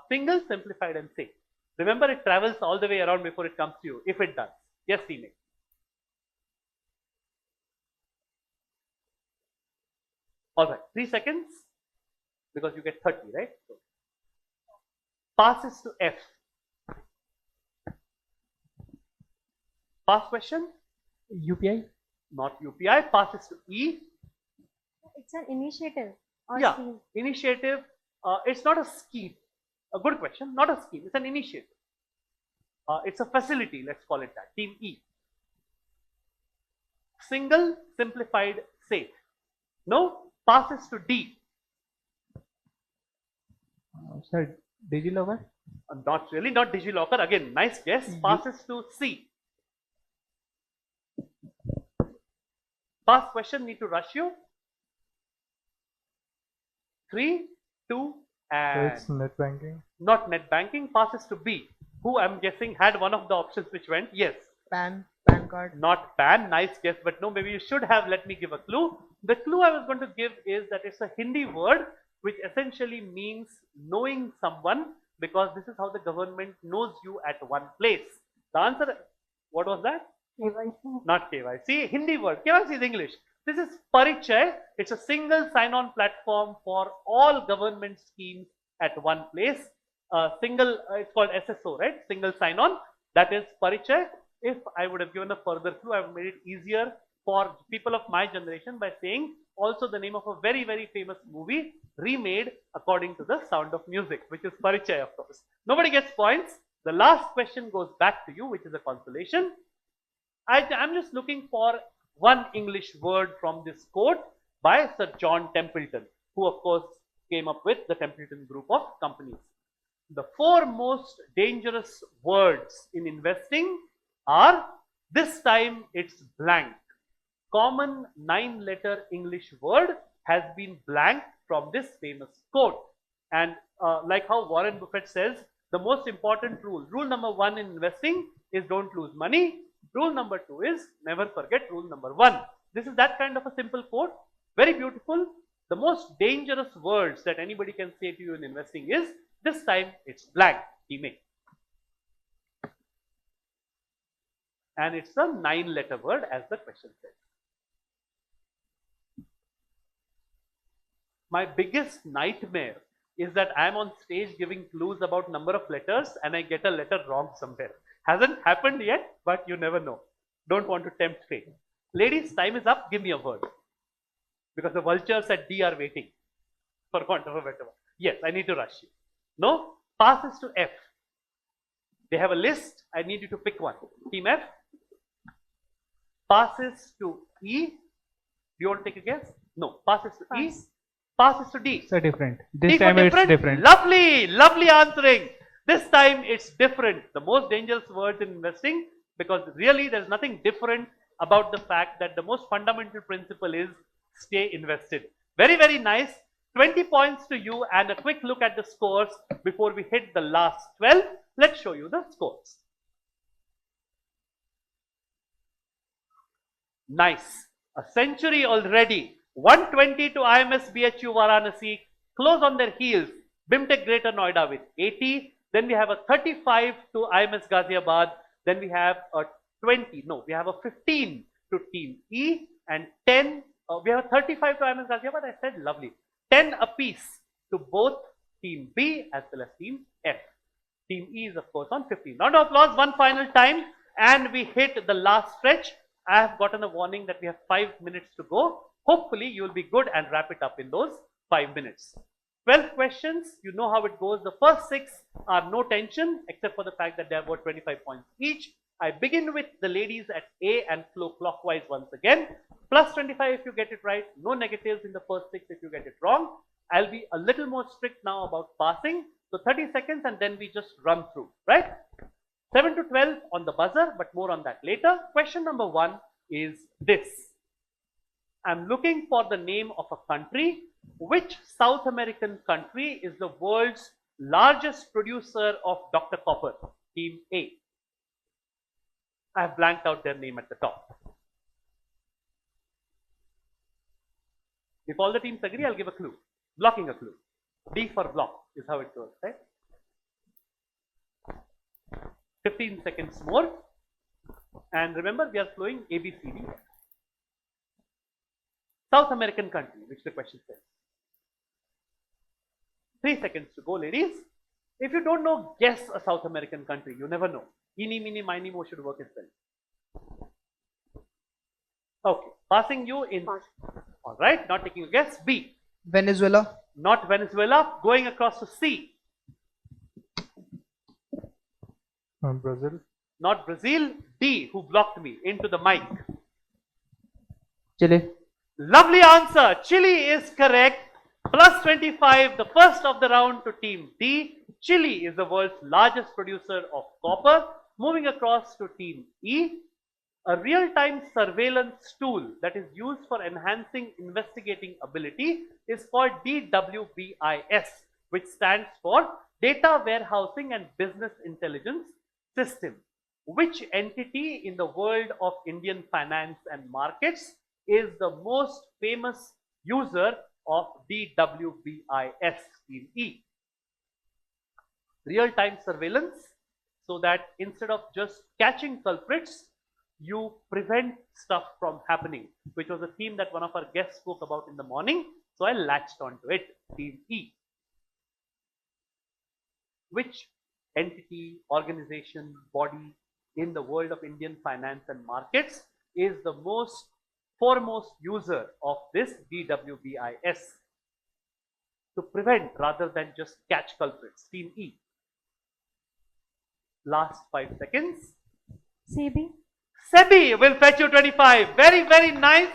Single, simplified, and safe. Remember, it travels all the way around before it comes to you, if it does. Yes, teammate. All right, 3 seconds, because you get 30, right? So, passes to F. Pass question? UPI. Not UPI. Passes to E. It's an initiative or Yeah, scheme. initiative. It's not a scheme. A good question. Not a scheme. It's an initiative. It's a facility. Let's call it that. Team E. Single, simplified, safe. No. Passes to D. Sir, DigiLocker. Not really. Not DigiLocker. Again, nice guess. Passes to C. Past question. Need to rush you. 3, 2, So and it's net banking. not net banking. Passes to B. who I'm guessing had one of the options which went yes. PAN card. Not pan, nice guess, but no, maybe you should have let me give a clue. The clue I was going to give is that it's a Hindi word which essentially means knowing someone, because this is how the government knows you at one place. The answer, what was that? KYC. Not KYC, Hindi word. KYC is English. This is Parichay. It's a single sign-on platform for all government schemes at one place. Single, it's called SSO, right? Single sign-on. That is Parichay. If I would have given a further clue, I would have made it easier for people of my generation by saying also the name of a very, very famous movie remade according to the Sound of Music, which is Parichay, of course. Nobody gets points. The last question goes back to you, which is a consolation. I'm just looking for one English word from this quote by Sir John Templeton, who of course came up with the Templeton group of companies. The 4 most dangerous words in investing are, this time it's blank. Common 9-letter English word has been blanked from this famous quote. And like how Warren Buffett says, the most important rule number 1 in investing is don't lose money. Rule number 2 is never forget rule number 1. This is that kind of a simple quote, very beautiful. The most dangerous words that anybody can say to you in investing is, this time it's blank, teammate. And it's a 9-letter word, as the question says. My biggest nightmare is that I'm on stage giving clues about number of letters and I get a letter wrong somewhere. Hasn't happened yet, but you never know. Don't want to tempt fate. Ladies, time is up. Give me a word. Because the vultures at D are waiting. For want of a better one. Yes, I need to rush you. No? Passes to F. They have a list. I need you to pick one. Team F. Passes to E. Do you want to take a guess? No. Passes to E. Passes to D. So different. This D for time it's different. Lovely, lovely answering. This time it's different. The most dangerous words in investing, because really there's nothing different about the fact that the most fundamental principle is stay invested. Very, very nice. 20 points to you, and a quick look at the scores before we hit the last 12. Let's show you the scores. Nice. A century already. 120 to IMS BHU Varanasi, close on their heels. BIMTech Greater Noida with 80. Then we have a 35 to IMS Ghaziabad. Then we have a 20. No, we have a 15 to Team E, and 10. We have a 35 to IMS Ghaziabad. I said lovely. 10 apiece to both Team B as well as Team F. Team E is of course on 15. Round of applause one final time, and we hit the last stretch. I have gotten a warning that we have 5 minutes to go. Hopefully you will be good and wrap it up in those 5 minutes. 12 questions, you know how it goes. The first 6 are no tension, except for the fact that they have about 25 points each. I begin with the ladies at A and flow clockwise once again. Plus 25 if you get it right. No negatives in the first 6 if you get it wrong. I'll be a little more strict now about passing. So 30 seconds and then we just run through, right? 7 to 12 on the buzzer, but more on that later. Question number 1 is this. I'm looking for the name of a country. Which South American country is the world's largest producer of Dr. Copper? Team A. I have blanked out their name at the top. If all the teams agree, I'll give a clue. Blocking a clue. D for block is how it goes, right? 15 seconds more. And remember, we are flowing A, B, C, D. South American country, which the question says. 3 seconds to go, ladies. If you don't know, guess a South American country. You never know. Eeny, meeny, miny, mo should work as well. Okay, passing you in. All right, not taking a guess. B. Venezuela. Not Venezuela. Going across to C. Brazil. Not Brazil. D. Who blocked me into the mic? Chile. Lovely answer. Chile is correct. Plus 25, the first of the round to Team D. Chile is the world's largest producer of copper. Moving across to Team E. A real-time surveillance tool that is used for enhancing investigating ability is called DWBIS, which stands for Data warehousing and business intelligence system. Which entity in the world of Indian finance and markets is the most famous user of DWBIS Team E? Real-time surveillance, so that instead of just catching culprits, you prevent stuff from happening, which was a theme that one of our guests spoke about in the morning. So I latched onto it. Team E. Which entity, organization, body in the world of Indian finance and markets is the foremost user of this DWBIS to prevent rather than just catch culprits? Team E. Last 5 seconds. CB. SEBI will fetch you 25. Very, very nice.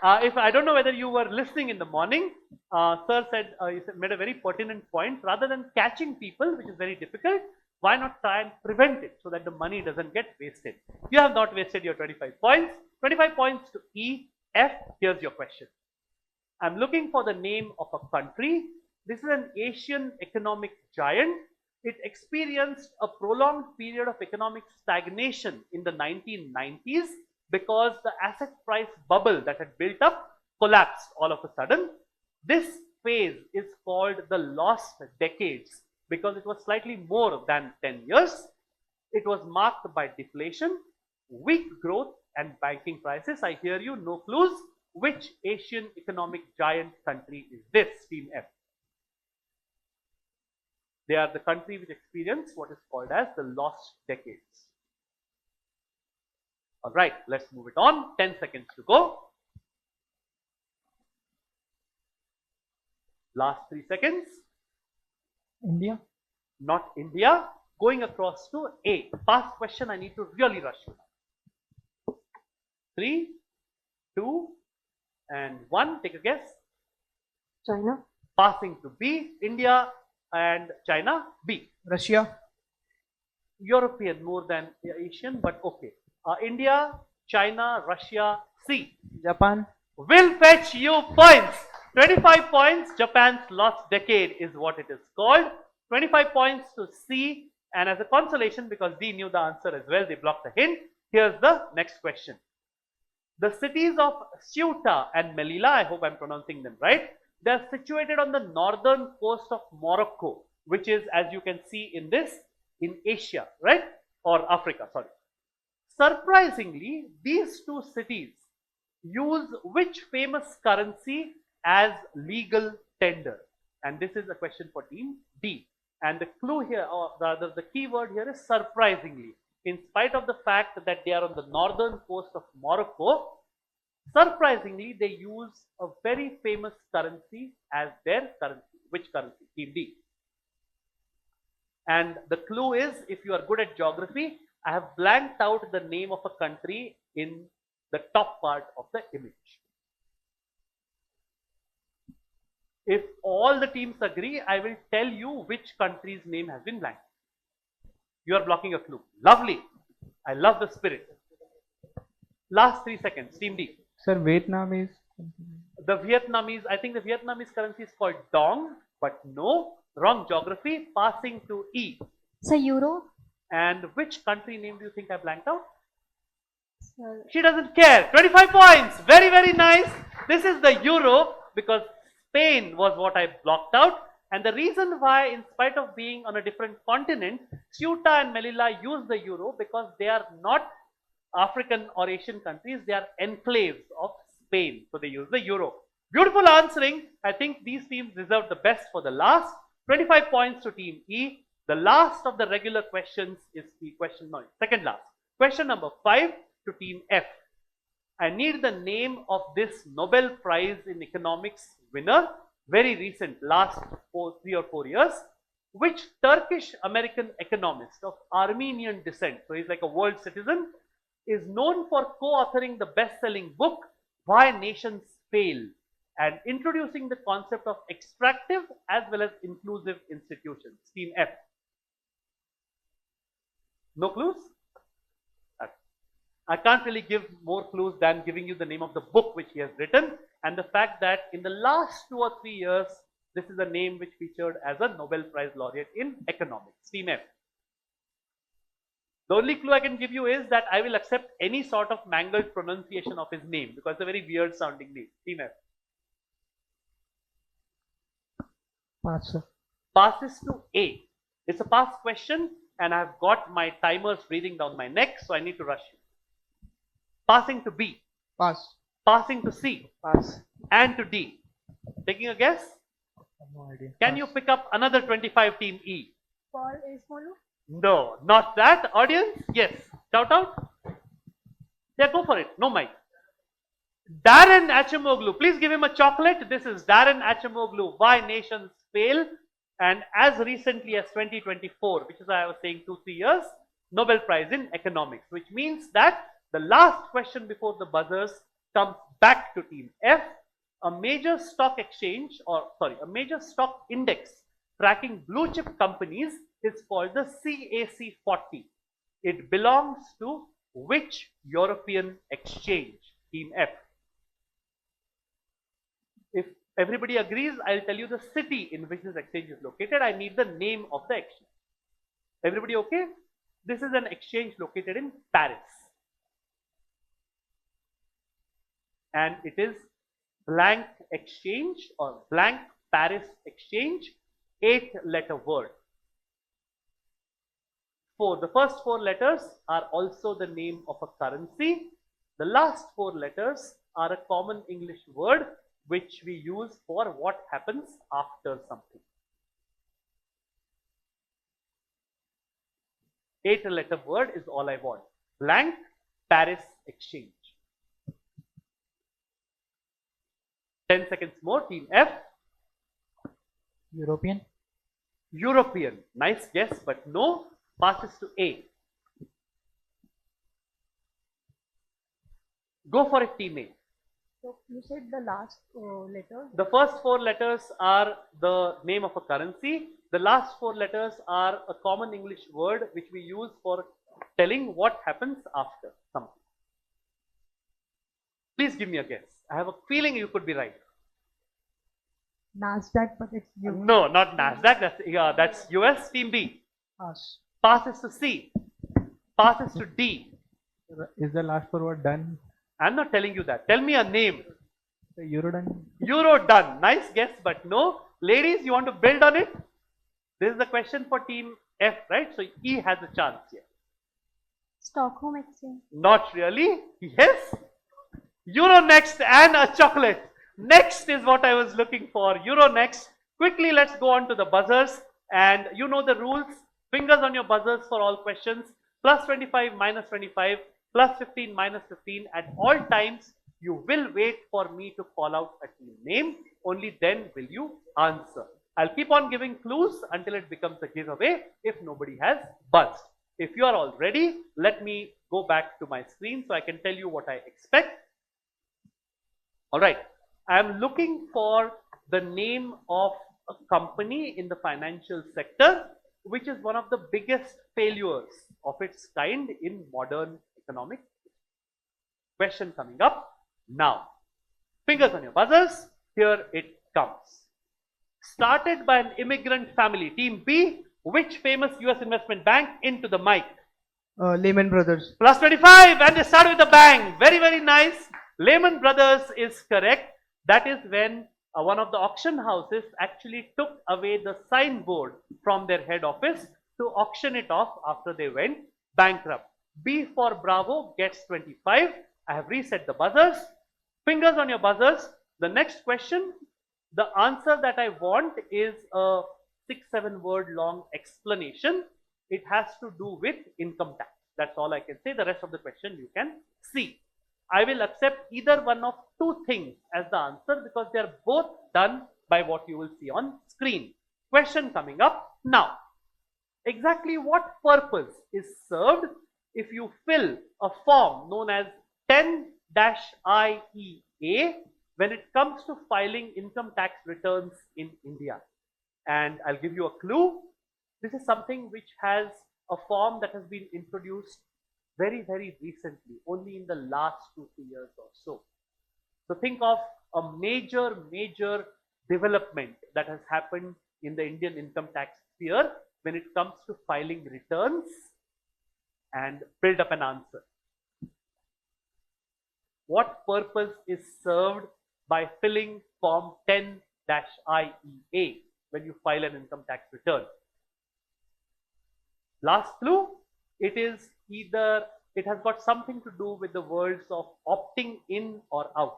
If I don't know whether you were listening in the morning, sir said, made a very pertinent point. Rather than catching people, which is very difficult, why not try and prevent it so that the money doesn't get wasted? You have not wasted your 25 points. 25 points to E. F. Here's your question. I'm looking for the name of a country. This is an Asian economic giant. It experienced a prolonged period of economic stagnation in the 1990s because the asset price bubble that had built up collapsed all of a sudden. This phase is called the lost decades because it was slightly more than 10 years. It was marked by deflation, weak growth, and banking crisis. I hear you, no clues. Which Asian economic giant country is this? Team F. They are the country which experienced what is called as the lost decades. All right, let's move it on. 10 seconds to go. Last 3 seconds. India. Not India. Going across to A. Past question, I need to really rush you. 3, 2, and 1. Take a guess. China. Passing to B. India and China. B. Russia. European more than Asian, but okay. India, China, Russia. C. Japan. Will fetch you points. 25 points. Japan's lost decade is what it is called. 25 points to C. And as a consolation, because D knew the answer as well, they blocked the hint. Here's the next question. The cities of Ceuta and Melilla, I hope I'm pronouncing them right, they are situated on the northern coast of Morocco, which is, as you can see in this, in Asia, right? Or Africa, sorry. Surprisingly, these two cities use which famous currency as legal tender? And this is a question for team D. And the clue here, or rather the key word here is surprisingly. In spite of the fact that they are on the northern coast of Morocco, surprisingly, they use a very famous currency as their currency. Which currency? Team D. And the clue is, if you are good at geography, I have blanked out the name of a country in the top part of the image. If all the teams agree, I will tell you which country's name has been blanked. You are blocking a clue. Lovely. I love the spirit. Last 3 seconds. Team D. Sir, Vietnam is. The Vietnamese, I think the Vietnamese currency is called Dong, but no. Wrong geography. Passing to E. So Euro. And which country name do you think I blanked out? Sir. She doesn't care. 25 points. Very, very nice. This is the euro because Spain was what I blocked out. And the reason why, in spite of being on a different continent, Ceuta and Melilla use the euro because they are not African or Asian countries. They are enclaves of Spain. So they use the euro. Beautiful answering. I think these teams deserve the best for the last. 25 points to team E. The last of the regular questions is the question, no, second last. Question number 5 to team F. I need the name of this Nobel Prize in Economics winner, very recent, last 3 or 4 years, which Turkish American economist of Armenian descent, so he's like a world citizen, is known for co-authoring the best-selling book, Why Nations Fail, and introducing the concept of extractive as well as inclusive institutions. Team F. No clues? I can't really give more clues than giving you the name of the book which he has written and the fact that in the last 2 or 3 years, This is a name which featured as a Nobel Prize laureate in economics. Team F. The only clue I can give you is that I will accept any sort of mangled pronunciation of his name because it's a very weird sounding name. Team F. Pass, sir. Passes to A. It's a pass question and I've got my timers breathing down my neck, so I need to rush you. Passing to B. Pass. Passing to C. Pass. And to D. Taking a guess? No idea. Can you pick up another 25, Team E? Paul Ismolu. No, not that. Audience? Yes. Shout out. Yeah, go for it. No mic. Darren Acemoglu. Please give him a chocolate. This is Darren Acemoglu. Why Nations Fail. And as recently as 2024, which is why I was saying 2-3 years, Nobel Prize in Economics, which means that the last question before the buzzers comes back to Team F. A major stock exchange, a major stock index tracking blue chip companies is called the CAC 40. It belongs to which European exchange? Team F. If everybody agrees, I'll tell you the city in which this exchange is located. I need the name of the exchange. Everybody okay? This is an exchange located in Paris. And it is blank exchange or blank Paris exchange, 8-letter word. The first 4 letters are also the name of a currency. The last 4 letters are a common English word which we use for what happens after something. 8-letter word is all I want. Blank Paris exchange. 10 seconds more. Team F. European. European. Nice guess, but no. Passes to A. Go for it, Team A. So you said the last letter. The first 4 letters are the name of a currency. The last 4 letters are a common English word which we use for telling what happens after something. Please give me a guess. I have a feeling you could be right. NASDAQ, but it's you. No, not NASDAQ. That's US. Team B. Pass. Passes to C. Passes to D. Is the last word done? I'm not telling you that. Tell me a name. The Euro done? Euro done. Nice guess, but no. Ladies, you want to build on it? This is the question for Team F, right? So E has a chance here. Stockholm Exchange. Not really. Yes. Euro next and a chocolate. Next is what I was looking for. Euro next. Quickly, let's go on to the buzzers. And you know the rules. Fingers on your buzzers for all questions. Plus 25, minus 25, plus 15, minus 15. At all times, you will wait for me to call out a team name. Only then will you answer. I'll keep on giving clues until it becomes a giveaway if nobody has buzzed. If you are all ready, let me go back to my screen so I can tell you what I expect. All right. I am looking for the name of a company in the financial sector which is one of the biggest failures of its kind in modern economics. Question coming up now. Fingers on your buzzers. Here it comes. Started by an immigrant family. Team B, which famous US investment bank? Into the mic. Lehman Brothers. Plus 25 and they start with a bang. Very, very nice. Lehman Brothers is correct. That is when one of the auction houses actually took away the signboard from their head office to auction it off after they went bankrupt. B for Bravo gets 25. I have reset the buzzers. Fingers on your buzzers. The next question, the answer that I want is a 6-7 word long explanation. It has to do with income tax. That's all I can say. The rest of the question you can see. I will accept either one of 2 things as the answer because they are both done by what you will see on screen. Question coming up now. Exactly what purpose is served if you fill a form known as 10-IEA when it comes to filing income tax returns in India? And I'll give you a clue. This is something which has a form that has been introduced very, very recently, only in the last 2-3 years or so. So think of a major development that has happened in the Indian income tax sphere when it comes to filing returns and build up an answer. What purpose is served by filling Form 10-IEA when you file an income tax return? Last clue, it is either, it has got something to do with the words of opting in or out.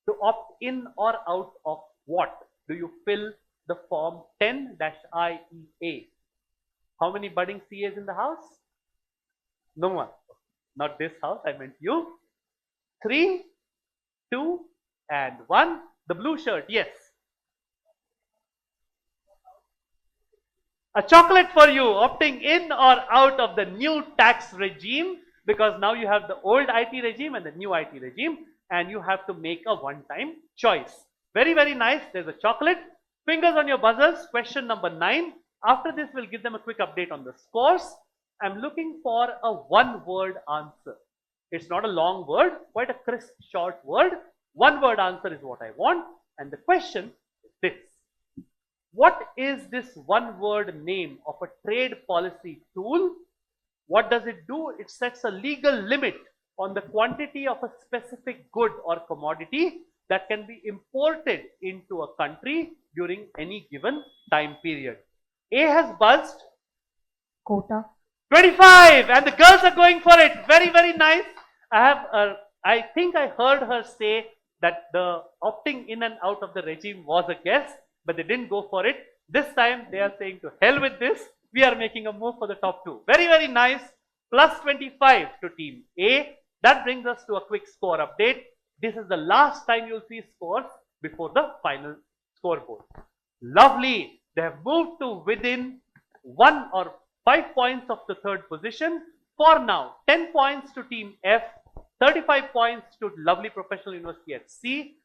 To opt in or out of what do you fill the Form 10-IEA? How many budding CAs in the house? No one. Not this house, I meant you. 3, 2, and 1. The blue shirt, yes. A chocolate for you, opting in or out of the new tax regime, because now you have the old IT regime and the new IT regime, and you have to make a one-time choice. Very, very nice. There's a chocolate. Fingers on your buzzers. Question number 9. After this, we'll give them a quick update on the scores. I'm looking for a one-word answer. It's not a long word, quite a crisp, short word. One-word answer is what I want. And the question is this. What is this one-word name of a trade policy tool? What does it do? It sets a legal limit on the quantity of a specific good or commodity that can be imported into a country during any given time period. A has buzzed. Quota. 25, and the girls are going for it. Very, very nice. I think I heard her say that the opting in and out of the regime was a guess, but they didn't go for it. This time they are saying to hell with this. We are making a move for the top 2. Very, very nice. Plus 25 to team A. That brings us to a quick score update. This is the last time you'll see scores before the final scoreboard. Lovely. They have moved to within 1 or 5 points of the third position. For now, 10 points to team F, 35 points to lovely professional university at C,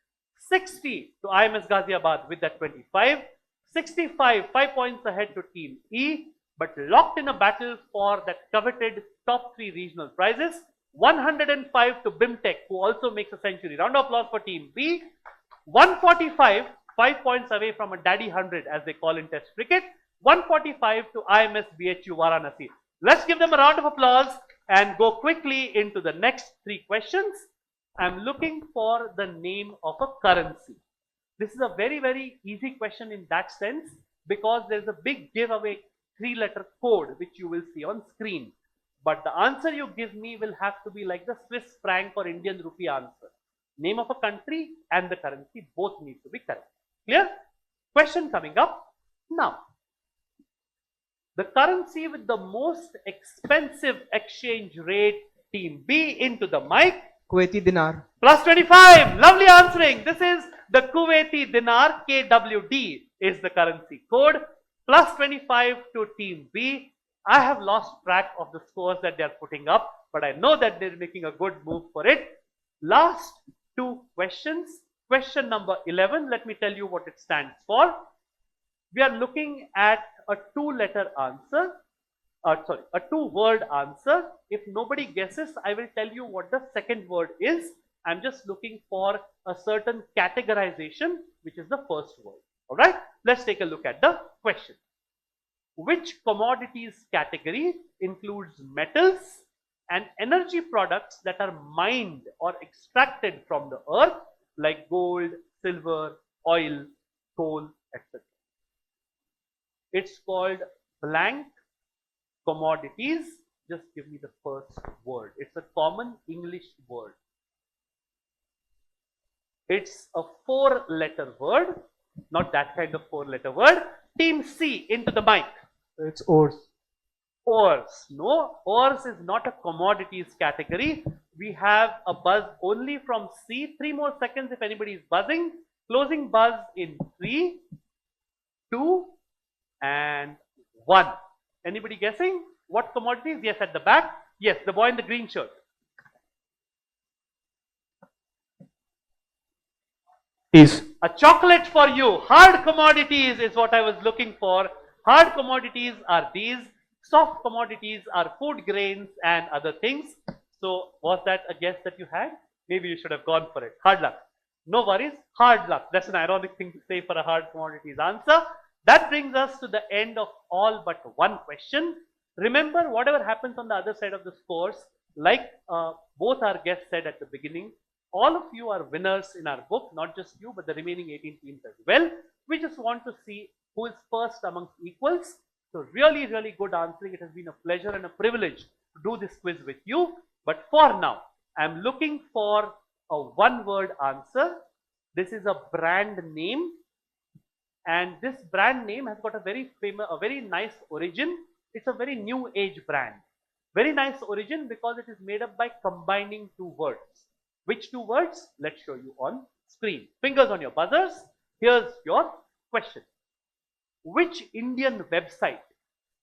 60 to IMS Ghaziabad with that 25, 65, 5 points ahead to team E, but locked in a battle for that coveted top 3 regional prizes. 105 to BIMTech, who also makes a century. Round of applause for team B. 145, 5 points away from a daddy 100 as they call in test cricket. 145 to IMS BHU Varanasi. Let's give them a round of applause and go quickly into the next 3 questions. I'm looking for the name of a currency. This is a very, very easy question in that sense because there's a big giveaway 3-letter code which you will see on screen. But the answer you give me will have to be like the Swiss franc or Indian rupee answer. Name of a country and the currency both need to be correct. Clear? Question coming up now. The currency with the most expensive exchange rate, team B into the mic. Kuwaiti dinar. Plus 25. Lovely answering. This is the Kuwaiti dinar. KWD is the currency code. Plus 25 to team B. I have lost track of the scores that they are putting up, but I know that they're making a good move for it. Last 2 questions. Question number 11. Let me tell you what it stands for. We are looking at a 2-letter answer. A 2-word answer. If nobody guesses, I will tell you what the second word is. I'm just looking for a certain categorization, which is the first word. All right. Let's take a look at the question. Which commodities category includes metals and energy products that are mined or extracted from the earth like gold, silver, oil, coal, etc. It's called blank commodities. Just give me the first word. It's a common English word. It's a 4-letter word, not that kind of 4-letter word. Team C into the mic. It's ores. Ores. No, ores is not a commodities category. We have a buzz only from C. 3 more seconds if anybody is buzzing. Closing buzz in 3, 2, and 1. Anybody guessing? What commodities? Yes, at the back. Yes, the boy in the green shirt. Is. A chocolate for you. Hard commodities is what I was looking for. Hard commodities are these. Soft commodities are food grains and other things. So was that a guess that you had? Maybe you should have gone for it. Hard luck. No worries, hard luck. That's an ironic thing to say for a hard commodities answer. That brings us to the end of all but one question. Remember, whatever happens on the other side of the scores, like both our guests said at the beginning, all of you are winners in our book, not just you, but the remaining 18 teams as well. We just want to see who is first amongst equals. So really, really good answering. It has been a pleasure and a privilege to do this quiz with you. But for now, I'm looking for a one-word answer. This is a brand name, and this brand name has got a very nice origin. It's a very new age brand. Very nice origin because it is made up by combining two words. Which two words? Let's show you on screen. Fingers on your buzzers. Here's your question. Which Indian website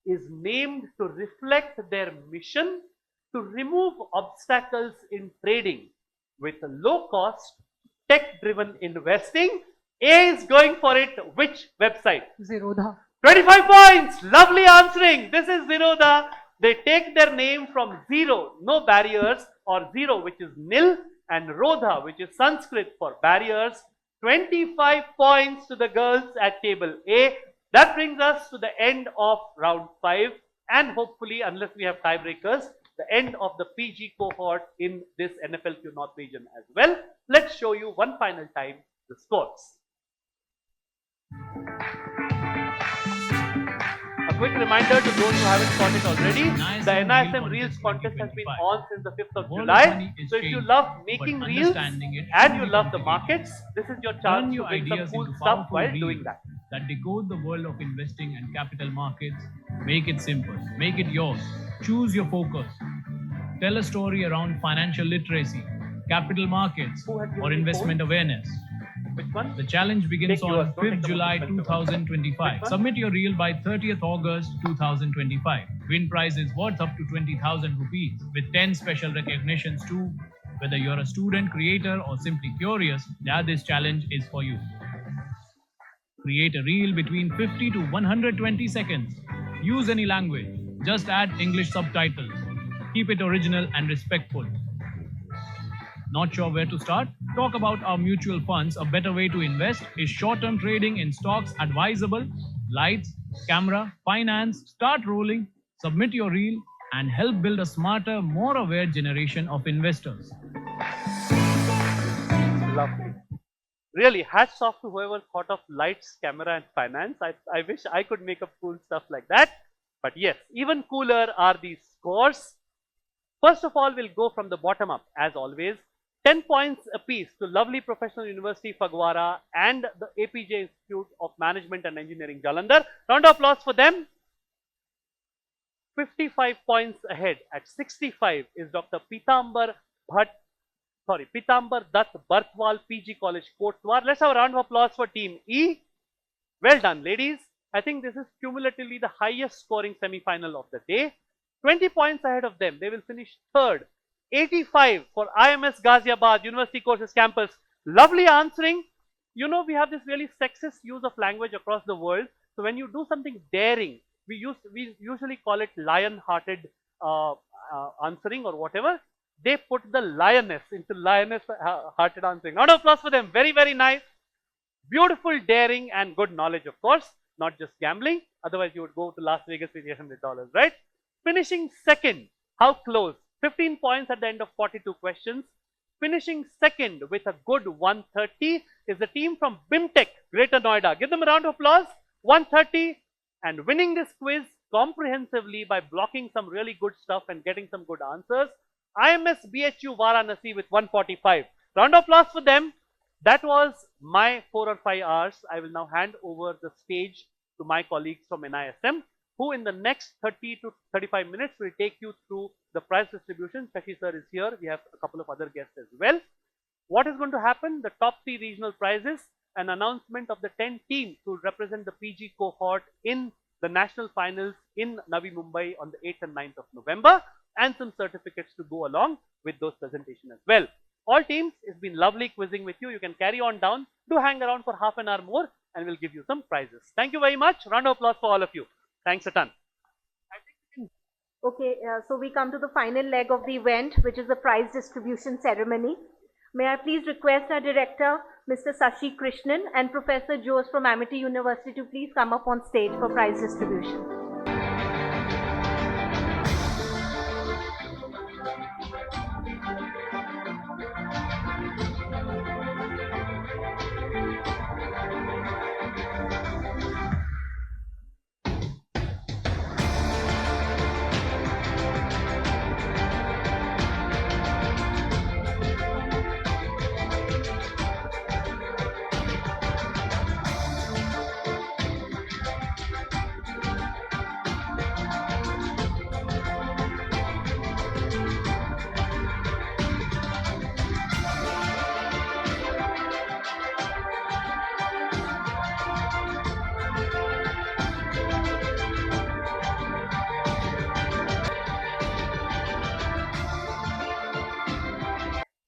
is named to reflect their mission to remove obstacles in trading with low cost, tech driven investing? A is going for it. Which website? Zerodha. 25 points. Lovely answering. This is Zerodha. They take their name from zero, no barriers, or zero, which is nil, and Rodha, which is Sanskrit for barriers. 25 points to the girls at table A. That brings us to the end of round 5, and hopefully, unless we have tiebreakers, the end of the PG cohort in this NFLQ North region as well. Let's show you one final time the scores. A quick reminder to those who haven't caught it already, the NISM Reels contest has been on since the 5th of July. So if you love making reels and you love the markets, this is your chance to win some cool stuff while doing that. That decode the world of investing and capital markets. Make it simple. Make it yours. Choose your focus. Tell a story around financial literacy, capital markets, or investment awareness. Which one? The challenge begins on 5th July 2025. Submit your reel by 30th August 2025. Win prize is worth up to 20,000 rupees with 10 special recognitions too. Whether you're a student, creator, or simply curious, this challenge is for you. Create a reel between 50 to 120 seconds. Use any language. Just add English subtitles. Keep it original and respectful. Not sure where to start? Talk about our mutual funds. A better way to invest is short-term trading in stocks advisable. Lights, camera, finance, start rolling, submit your reel, and help build a smarter, more aware generation of investors. Lovely. Really, hats off to whoever thought of lights, camera, and finance. I wish I could make up cool stuff like that. But yes, even cooler are these scores. First of all, we'll go from the bottom up, as always. 10 points apiece to lovely Professional University Phagwara and the APJ Institute of Management and Engineering Jalandhar. Round of applause for them. 55 points ahead at 65 is Dr. Pitambar Dutt Barthwal PG College Kotwar. Let's have a round of applause for Team E. Well done, ladies. I think this is cumulatively the highest scoring semi-final of the day. 20 points ahead of them. They will finish third. 85 for IMS Ghaziabad University Courses Campus. Lovely answering. You know, we have this really sexist use of language across the world. So when you do something daring, we usually call it lion-hearted answering or whatever. They put the lioness into lioness-hearted answering. Round of applause for them. Very, very nice. Beautiful, daring, and good knowledge, of course. Not just gambling. Otherwise, you would go to Las Vegas with $800, right? Finishing second. How close? 15 points at the end of 42 questions. Finishing second with a good 130 is the team from BIMTech, Greater Noida. Give them a round of applause. 130 and winning this quiz comprehensively by blocking some really good stuff and getting some good answers. IMS BHU Varanasi with 145. Round of applause for them. That was my 4 or 5 hours. I will now hand over the stage to my colleagues from NISM, who in the next 30 to 35 minutes will take you through the prize distribution. Shashi sir is here. We have a couple of other guests as well. What is going to happen? The top 3 regional prizes, an announcement of the 10 teams who represent the PG cohort in the national finals in Navi Mumbai on the 8th and 9th of November, and some certificates to go along with those presentations as well. All teams, it's been lovely quizzing with you. You can carry on down. Do hang around for half an hour more and we'll give you some prizes. Thank you very much. Round of applause for all of you. Thanks a ton. Okay, so we come to the final leg of the event, which is the prize distribution ceremony. May I please request our director, Mr. Sashi Krishnan, and Professor Jose from Amity University to please come up on stage for prize distribution.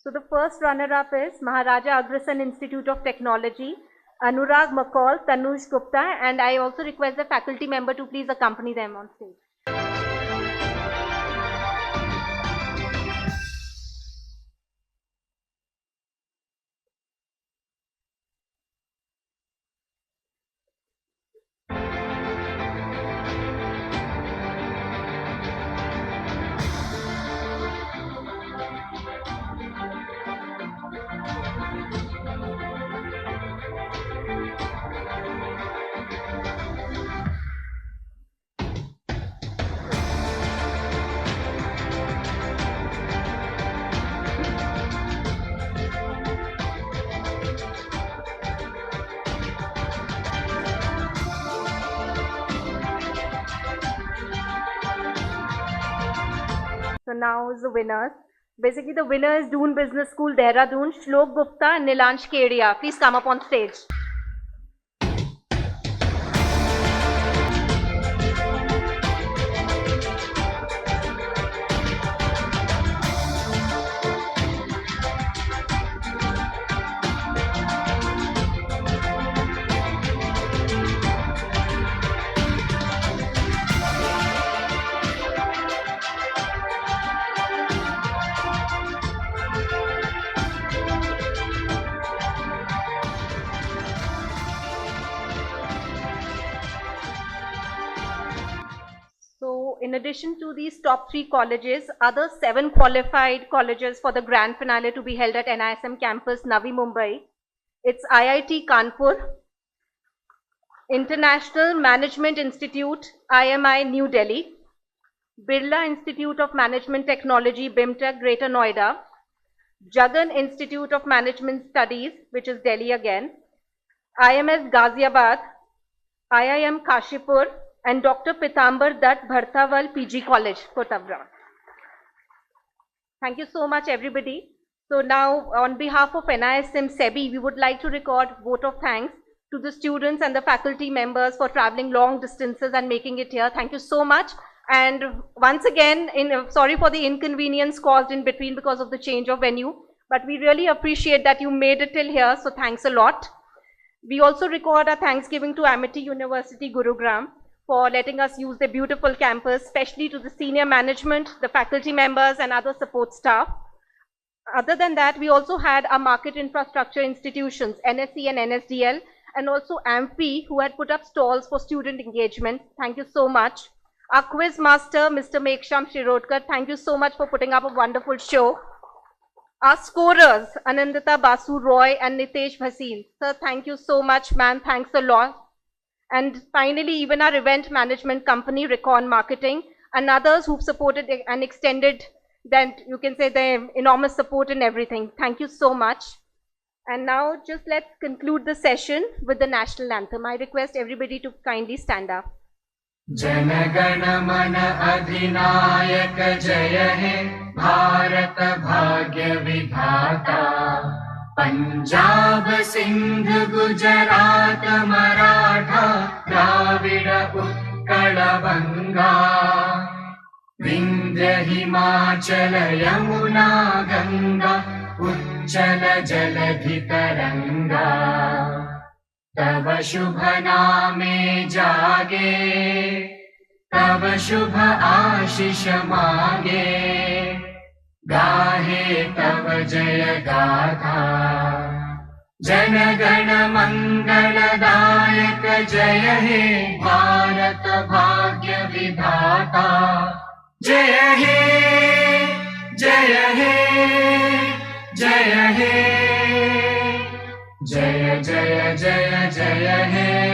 So the first runner-up is Maharaja Agrasen Institute of Technology, Anurag McCall, Tanuj Gupta, and I also request the faculty member to please accompany them on stage. So now is the winners. Basically, the winner is Doon Business School, Dehradun, Shlok Gupta and Nilansh Kedia. Please come up on stage. So in addition to these top 3 colleges, other 7 qualified colleges for the grand finale to be held at NISM campus, Navi Mumbai. It's IIT Kanpur, International Management Institute, IMI New Delhi, Birla Institute of Management Technology, BIMTech, Greater Noida, Jagan Institute of Management Studies, which is Delhi again, IMS Ghaziabad, IIM Kashipur, and Dr. Pitambar Dutt Bhartawal PG College, Kothavra. Thank you so much, everybody. So now, on behalf of NISM SEBI, we would like to record vote of thanks to the students and the faculty members for traveling long distances and making it here. Thank you so much. And once again, sorry for the inconvenience caused in between because of the change of venue, but we really appreciate that you made it till here, so thanks a lot. We also record our thanksgiving to Amity University, Gurugram, for letting us use their beautiful campus, especially to the senior management, the faculty members, and other support staff. Other than that, we also had our market infrastructure institutions, NSE and NSDL, and also AMFI, who had put up stalls for student engagement. Thank you so much. Our quiz master, Mr. Meksham Shirodkar, thank you so much for putting up a wonderful show. Our scorers, Anandita Basu Roy and Nitesh Bhasin. Sir, thank you so much, man. Thanks a lot. And finally, even our event management company, Recon Marketing, and others who've supported and extended that, you can say, their enormous support in everything. Thank you so much. And now just let's conclude the session with the national anthem. I request everybody to kindly stand up. जनगण मन अधिनायक जय हे भारत भाग्य विधाता पंजाब सिंध गुजरात मराठा द्राविड़ उत्कल बंगा विंध्य हिमाचल यमुना गंगा उच्चल जलधि तरंगा तव शुभ नामे जागे तव शुभ आशीष मांगे गाहे तव जय गाथा जनगण मंगलदायक जय हे भारत भाग्य विधाता जय हे जय हे जय हे जय जय जय जय हे